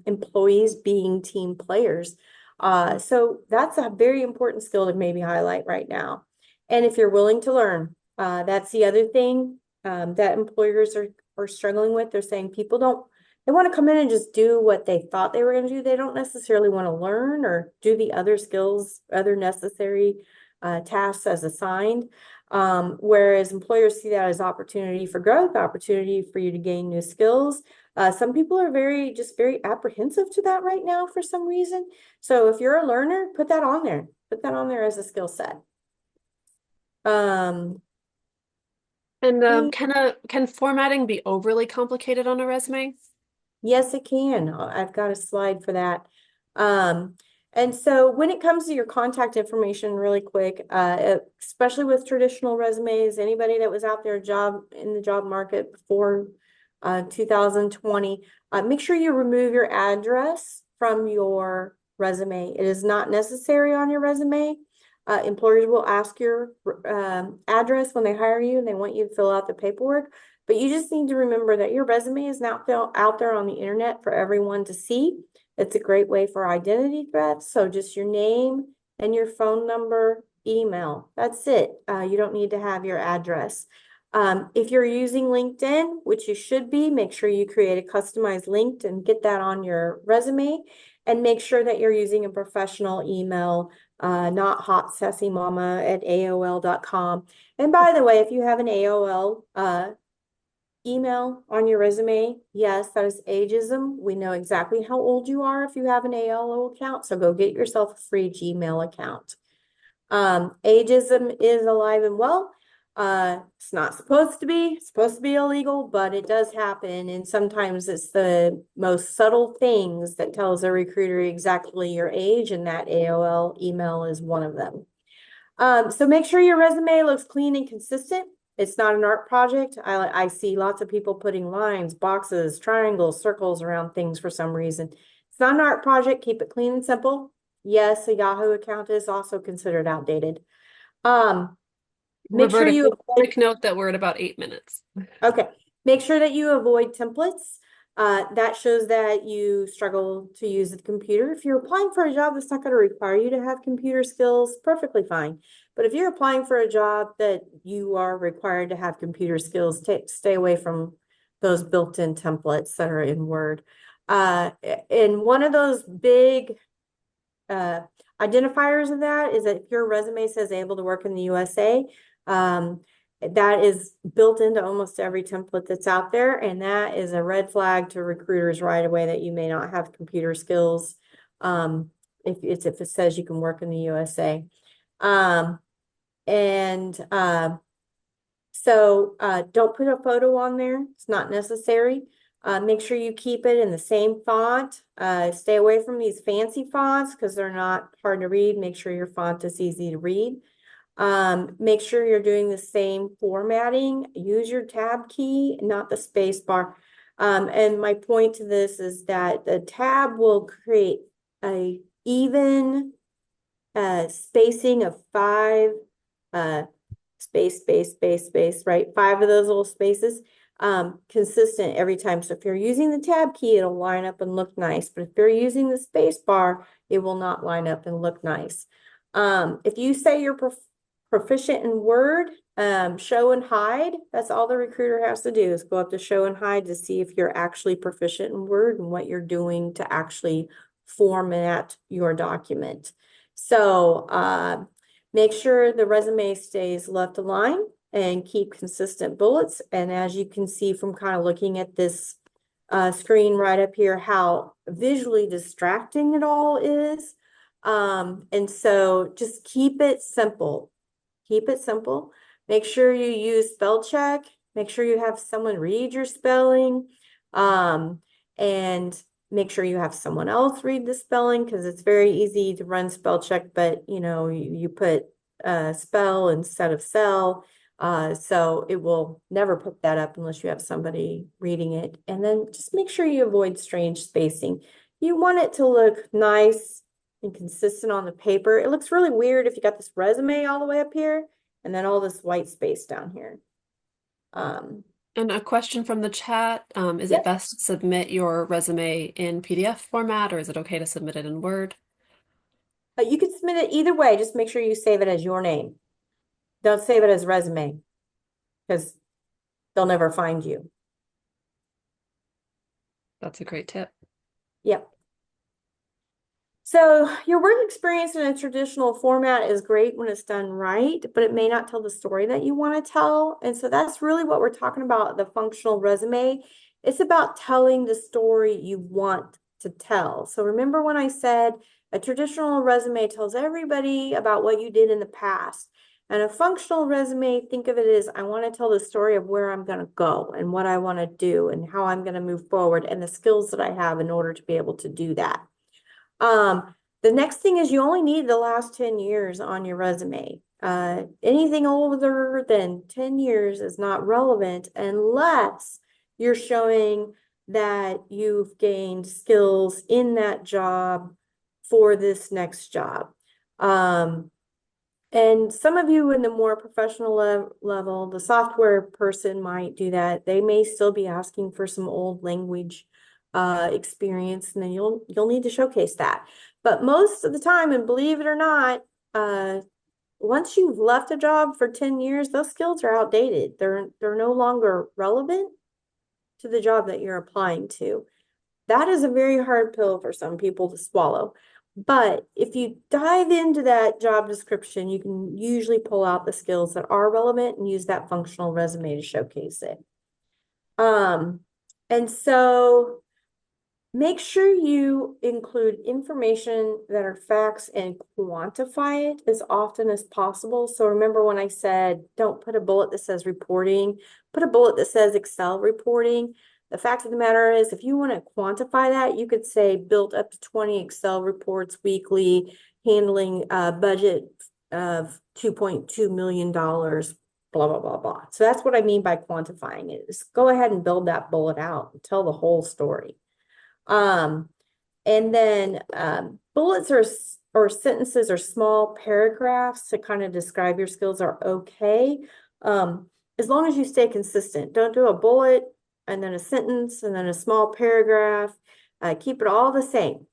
employees being team players. So that's a very important skill to maybe highlight right now. And if you're willing to learn, that's the other thing that employers are struggling with. They're saying people don't, they want to come in and just do what they thought they were going to do. They don't necessarily want to learn or do the other skills, other necessary tasks as assigned. Whereas employers see that as opportunity for growth, opportunity for you to gain new skills. Some people are just very apprehensive to that right now for some reason. So if you're a learner, put that on there. Put that on there as a skill set. Um, And can formatting be overly complicated on a resume? Yes, it can. I've got a slide for that. Um, and so when it comes to your contact information, really quick, especially with traditional resumes, anybody that was out there in the job market before 2020, make sure you remove your address from your resume. It is not necessary on your resume. Employers will ask your address when they hire you and they want you to fill out the paperwork. But you just need to remember that your resume is now out there on the internet for everyone to see. It's a great way for identity thefts. So just your name and your phone number, email. That's it. You don't need to have your address. If you're using LinkedIn, which you should be, make sure you create a customized link and get that on your resume, and make sure that you're using a professional email, not hotsassimama@aol.com. And by the way, if you have an AOL email on your resume, yes, that is ageism. We know exactly how old you are if you have an AOL account, so go get yourself a free Gmail account. Ageism is alive and well. It's not supposed to be, it's supposed to be illegal, but it does happen. And sometimes it's the most subtle things that tells a recruiter exactly your age, and that AOL email is one of them. So make sure your resume looks clean and consistent. It's not an art project. I see lots of people putting lines, boxes, triangles, circles around things for some reason. It's not an art project. Keep it clean and simple. Yes, a Yahoo account is also considered outdated. Make sure Roberta, you avoid, quick note that we're at about 8 minutes. okay. Make sure that you avoid templates. That shows that you struggle to use the computer. If you're applying for a job that's not going to require you to have computer skills, perfectly fine. But if you're applying for a job that you are required to have computer skills, stay away from those built-in templates that are in Word. And one of those big identifiers of that is that if your resume says able to work in the USA, that is built into almost every template that's out there, and that is a red flag to recruiters right away that you may not have computer skills. If it says you can work in the USA. So don't put a photo on there. It's not necessary. Make sure you keep it in the same font. Stay away from these fancy fonts because they're not hard to read. Make sure your font is easy to read. Make sure you're doing the same formatting. Use your tab key, not the space bar. And my point to this is that the tab will create a even spacing of 5 space, right? 5 of those little spaces, consistent every time. So if you're using the tab key, it'll line up and look nice. But if you're using the space bar, it will not line up and look nice. If you say you're proficient in Word, show and hide. That's all the recruiter has to do is go up to show and hide to see if you're actually proficient in Word and what you're doing to actually format your document. So make sure the resume stays left aligned and keep consistent bullets. And as you can see from kind of looking at this screen right up here, how visually distracting it all is. And so just keep it simple. Keep it simple. Make sure you use spell check. Make sure you have someone read your spelling. And make sure you have someone else read the spelling because it's very easy to run spell check, but you put spell instead of sell. So it will never pick that up unless you have somebody reading it. And then just make sure you avoid strange spacing. You want it to look nice and consistent on the paper. It looks really weird if you got this resume all the way up here and then all this white space down here. And a question from the chat, is Yep. it best to submit your resume in PDF format, or is it okay to submit it in Word? You can submit it either way. Just make sure you save it as your name. Don't save it as resume because they'll never find you. That's a great tip. Yep. So your work experience in a traditional format is great when it's done right, but it may not tell the story that you want to tell. And so that's really what we're talking about, the functional resume. It's about telling the story you want to tell. So remember when I said a traditional resume tells everybody about what you did in the past. And a functional resume, think of it as I want to tell the story of where I'm going to go and what I want to do and how I'm going to move forward and the skills that I have in order to be able to do that. The next thing is you only need the last 10 years on your resume. Anything older than 10 years is not relevant unless you're showing that you've gained skills in that job for this next job. And some of you in the more professional level, the software person might do that. They may still be asking for some old language experience, and then you'll need to showcase that. But most of the time, and believe it or not, once you've left a job for 10 years, those skills are outdated. They're no longer relevant to the job that you're applying to. That is a very hard pill for some people to swallow. But if you dive into that job description, you can usually pull out the skills that are relevant and use that functional resume to showcase it. And so make sure you include information that are facts and quantify it as often as possible. So remember when I said, don't put a bullet that says reporting, put a bullet that says Excel reporting. The fact of the matter is, if you want to quantify that, you could say built up to 20 Excel reports weekly, handling a budget of $2.2 million, blah, blah, blah, blah. So that's what I mean by quantifying it. Just go ahead and build that bullet out and tell the whole story. And then bullets or sentences or small paragraphs to kind of describe your skills are okay. As long as you stay consistent. Don't do a bullet and then a sentence and then a small paragraph. Keep it all the same.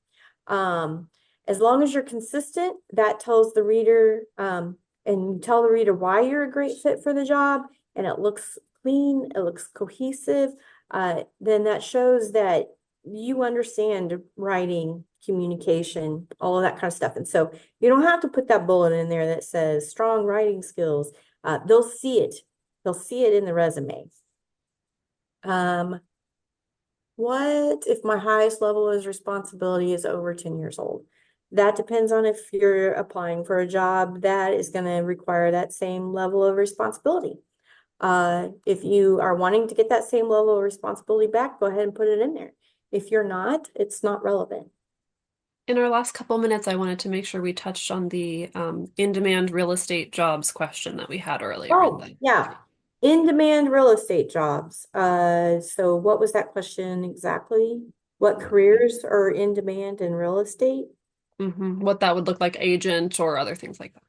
As long as you're consistent, that tells the reader, and you tell the reader why you're a great fit for the job, and it looks clean, it looks cohesive, then that shows that you understand writing, communication, all of that kind of stuff. And so you don't have to put that bullet in there that says strong writing skills. They'll see it. They'll see it in the resume. What if my highest level of responsibility is over 10 years old? That depends on if you're applying for a job that is going to require that same level of responsibility. If you are wanting to get that same level of responsibility back, go ahead and put it in there. If you're not, it's not relevant. In our last couple minutes, I wanted to make sure we touched on the in-demand real estate jobs question that we had earlier in Oh, the yeah. In-demand real estate jobs. So what was that question exactly? What careers are in demand in real estate? what that would look like, agent or other things like that.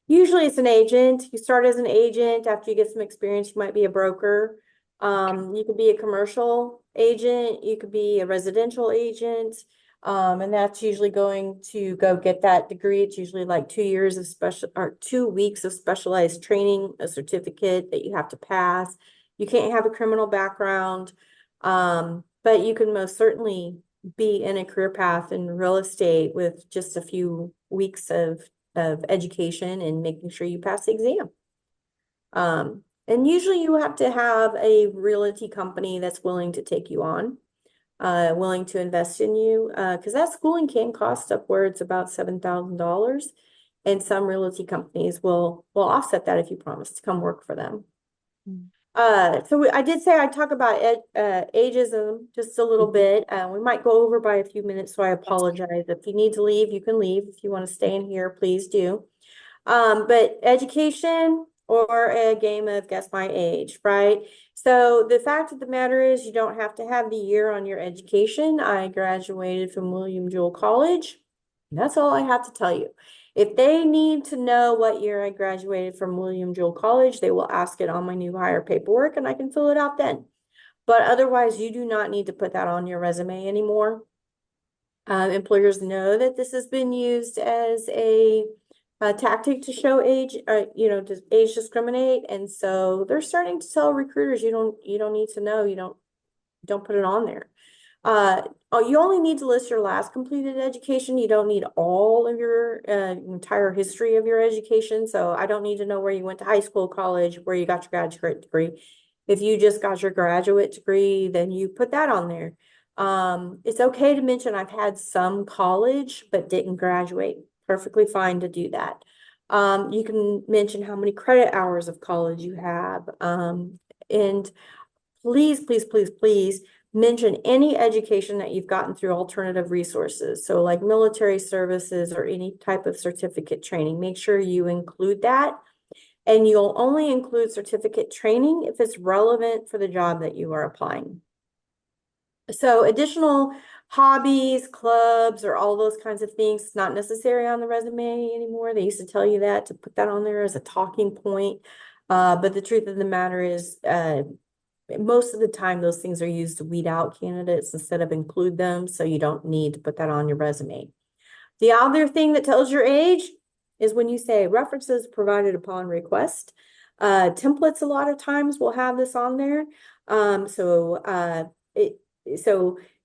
Usually it's an agent. You start as an agent. After you get some experience, you might be a broker. You could be a commercial agent. You could be a residential agent. And that's usually going to go get that degree. It's usually like 2 years of or 2 weeks of specialized training, a certificate that you have to pass. You can't have a criminal background. But you can most certainly be in a career path in real estate with just a few weeks of education and making sure you pass the exam. And usually you have to have a realty company that's willing to take you on, willing to invest in you, because that schooling can cost upwards about $7,000. And some realty companies will offset that if you promise to come work for them. So I did say I'd talk about ageism just a little bit. We might go over by a few minutes, so I apologize. If you need to leave, you can leave. If you want to stay in here, please do. But education or a game of guess my age, right? So the fact of the matter is you don't have to have the year on your education. I graduated from William Jewell College. That's all I have to tell you. If they need to know what year I graduated from William Jewell College, they will ask it on my new hire paperwork and I can fill it out then. But otherwise, you do not need to put that on your resume anymore. Employers know that this has been used as a tactic to show age, to age discriminate. And so they're starting to tell recruiters, you don't need to know, don't put it on there. You only need to list your last completed education. You don't need all of your entire history of your education. So I don't need to know where you went to high school, college, where you got your graduate degree. If you just got your graduate degree, then you put that on there. It's okay to mention I've had some college, but didn't graduate. Perfectly fine to do that. You can mention how many credit hours of college you have. And please, please, please, please mention any education that you've gotten through alternative resources. So like military services or any type of certificate training, make sure you include that. And you'll only include certificate training if it's relevant for the job that you are applying. So additional hobbies, clubs, or all those kinds of things, not necessary on the resume anymore. They used to tell you that to put that on there as a talking point. But the truth of the matter is, most of the time, those things are used to weed out candidates instead of include them. So you don't need to put that on your resume. The other thing that tells your age is when you say references provided upon request. Templates a lot of times will have this on there. So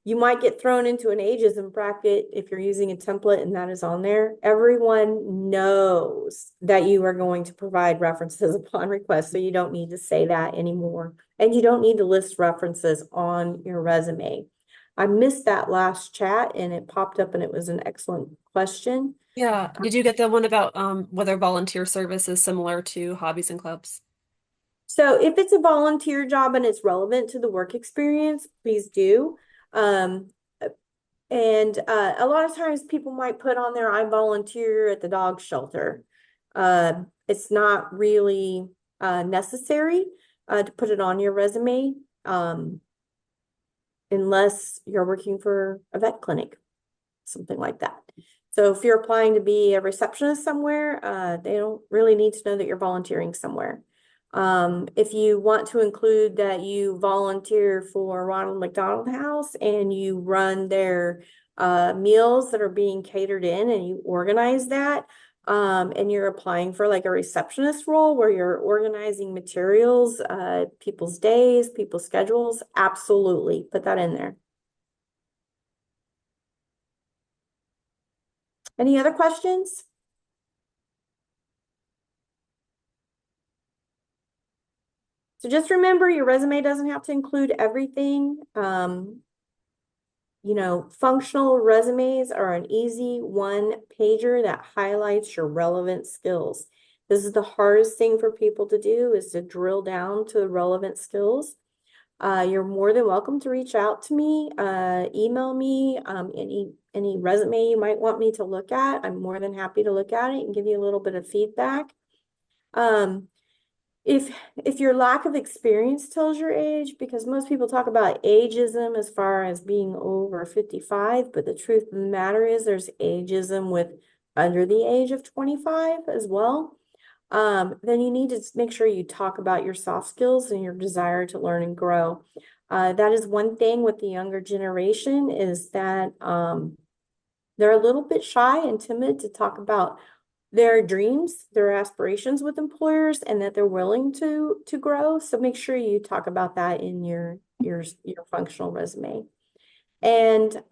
you might get thrown into an ageism bracket if you're using a template and that is on there. Everyone knows that you are going to provide references upon request, so you don't need to say that anymore. And you don't need to list references on your resume. I missed that last chat and it popped up and it was an excellent question. Yeah. Did you get the one about whether volunteer service is similar to hobbies and clubs? So if it's a volunteer job and it's relevant to the work experience, please do. Um, a lot of times people might put on there, I volunteer at the dog shelter. It's not really necessary to put it on your resume unless you're working for a vet clinic, something like that. So if you're applying to be a receptionist somewhere, they don't really need to know that you're volunteering somewhere. If you want to include that you volunteer for Ronald McDonald House and you run their meals that are being catered in and you organize that, and you're applying for like a receptionist role where you're organizing materials, people's days, people's schedules, absolutely put that in there. Any other questions? So just remember, your resume doesn't have to include everything. Functional resumes are an easy one pager that highlights your relevant skills. This is the hardest thing for people to do, is to drill down to the relevant skills. You're more than welcome to reach out to me, email me, any resume you might want me to look at. I'm more than happy to look at it and give you a little bit of feedback. If your lack of experience tells your age, because most people talk about ageism as far as being over 55, but the truth of the matter is there's ageism with under the age of 25 as well. Then you need to make sure you talk about your soft skills and your desire to learn and grow. That is one thing with the younger generation, is that they're a little bit shy and timid to talk about their dreams, their aspirations with employers, and that they're willing to grow. So make sure you talk about that in your functional resume. And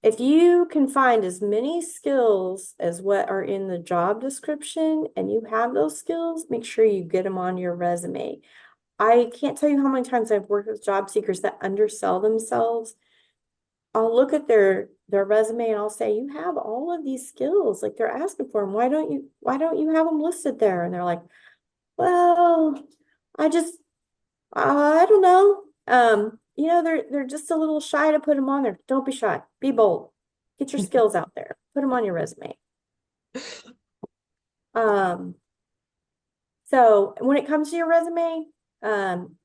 if you can find as many skills as what are in the job description and you have those skills, make sure you get them on your resume. I can't tell you how many times I've worked with job seekers that undersell themselves. I'll look at their resume and I'll say, you have all of these skills, like they're asking for them. Why don't you have them listed there? And they're like, well, I don't know. They're just a little shy to put them on there. Don't be shy. Be bold. Get your skills out there. Put them on your resume. So when it comes to your resume,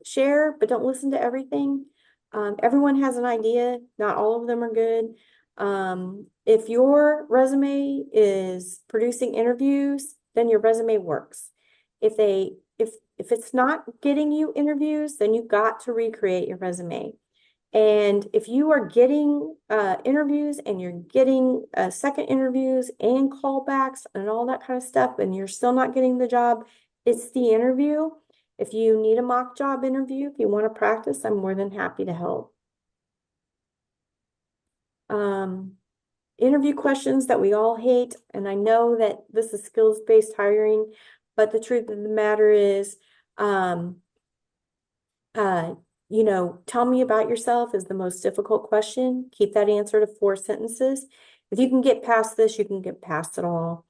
share, but don't listen to everything. Everyone has an idea. Not all of them are good. If your resume is producing interviews, then your resume works. If it's not getting you interviews, then you've got to recreate your resume. And if you are getting interviews and you're getting second interviews and callbacks and all that kind of stuff, and you're still not getting the job, it's the interview. If you need a mock job interview, if you want to practice, I'm more than happy to help. Interview questions that we all hate, and I know that this is skills-based hiring, but the truth of the matter is, tell me about yourself is the most difficult question. Keep that answer to 4 sentences. If you can get past this, you can get past it all.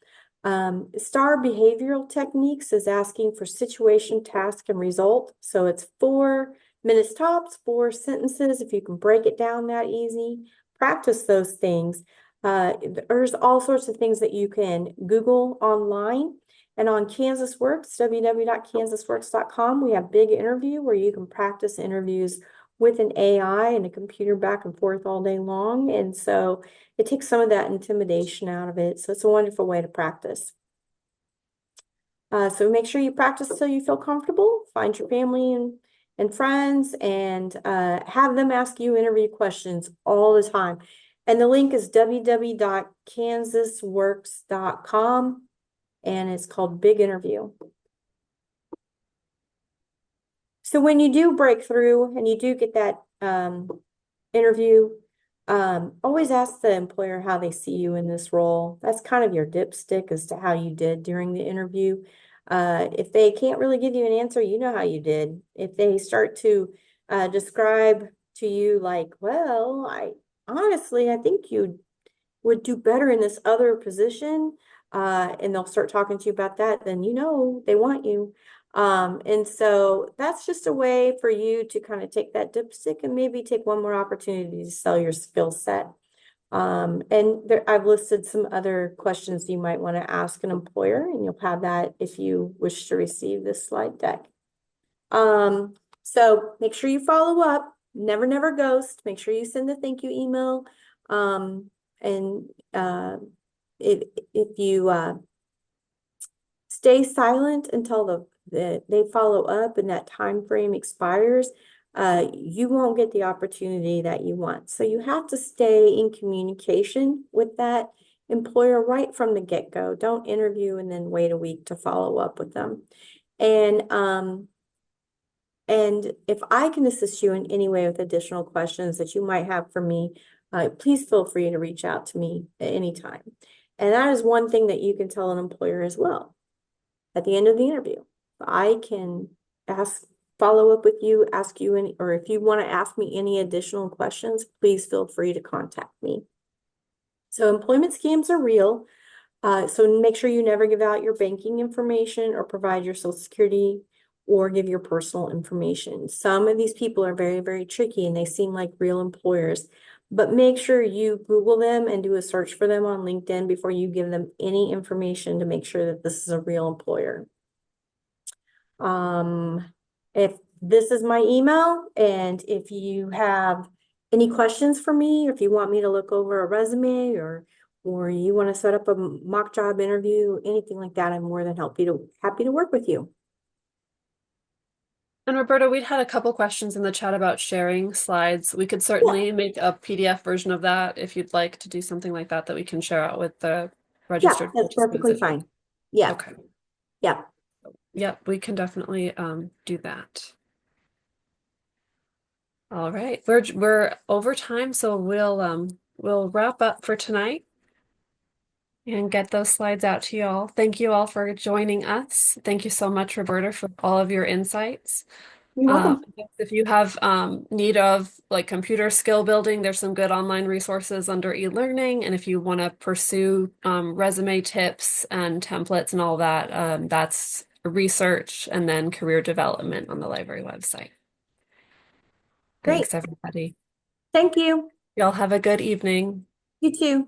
STAR behavioral techniques is asking for situation, task, and result. So it's 4 minutes tops, 4 sentences. If you can break it down that easy, practice those things. There's all sorts of things that you can Google online. And on Kansas Works, www.kansasworks.com, we have Big Interview where you can practice interviews with an AI and a computer back and forth all day long. And so it takes some of that intimidation out of it. So it's a wonderful way to practice. So make sure you practice until you feel comfortable. Find your family and friends and have them ask you interview questions all the time. And the link is www.kansasworks.com. and it's called Big Interview. So when you do break through and you do get that interview, always ask the employer how they see you in this role. That's kind of your dipstick as to how you did during the interview. If they can't really give you an answer, you know how you did. If they start to describe to you like, well, I think you would do better in this other position, and they'll start talking to you about that, then you know they want you. And so that's just a way for you to kind of take that dipstick and maybe take one more opportunity to sell your skill set. And there, I've listed some other questions you might want to ask an employer, and you'll have that if you wish to receive this slide deck. So make sure you follow up. Never ghost. Make sure you send the thank you email. And if you stay silent until they follow up and that time frame expires, you won't get the opportunity that you want. So you have to stay in communication with that employer right from the get-go. Don't interview and then wait a week to follow up with them. And if I can assist you in any way with additional questions that you might have for me, please feel free to reach out to me at any time. And that is one thing that you can tell an employer as well. At the end of the interview, I can follow up with you, ask you any, or if you want to ask me any additional questions, please feel free to contact me. So employment scams are real. So make sure you never give out your banking information or provide your social security or give your personal information. Some of these people are very tricky and they seem like real employers, but make sure you Google them and do a search for them on LinkedIn before you give them any information to make sure that this is a real employer. If this is my email, and if you have any questions for me, or if you want me to look over a resume or you want to set up a mock job interview, anything like that, I'm more than happy to work with you. And Roberta, we'd had a couple questions in the chat about sharing slides. We could certainly make a PDF version of that if you'd like to do something like that we can share out with the registered That's participants. perfectly fine. Yeah. Okay. Yeah. Yep, we can definitely do that. All right, we're over time, so we'll wrap up for tonight and get those slides out to you all. Thank you all for joining us. Thank you so much, Roberta, for all of your insights. You're welcome. If you have need of like computer skill building, there's some good online resources under e-learning. And if you want to pursue resume tips and templates and all that, that's research and then career development on the library website. Great. Thanks, everybody. Thank you. Y'all have a good evening. You too.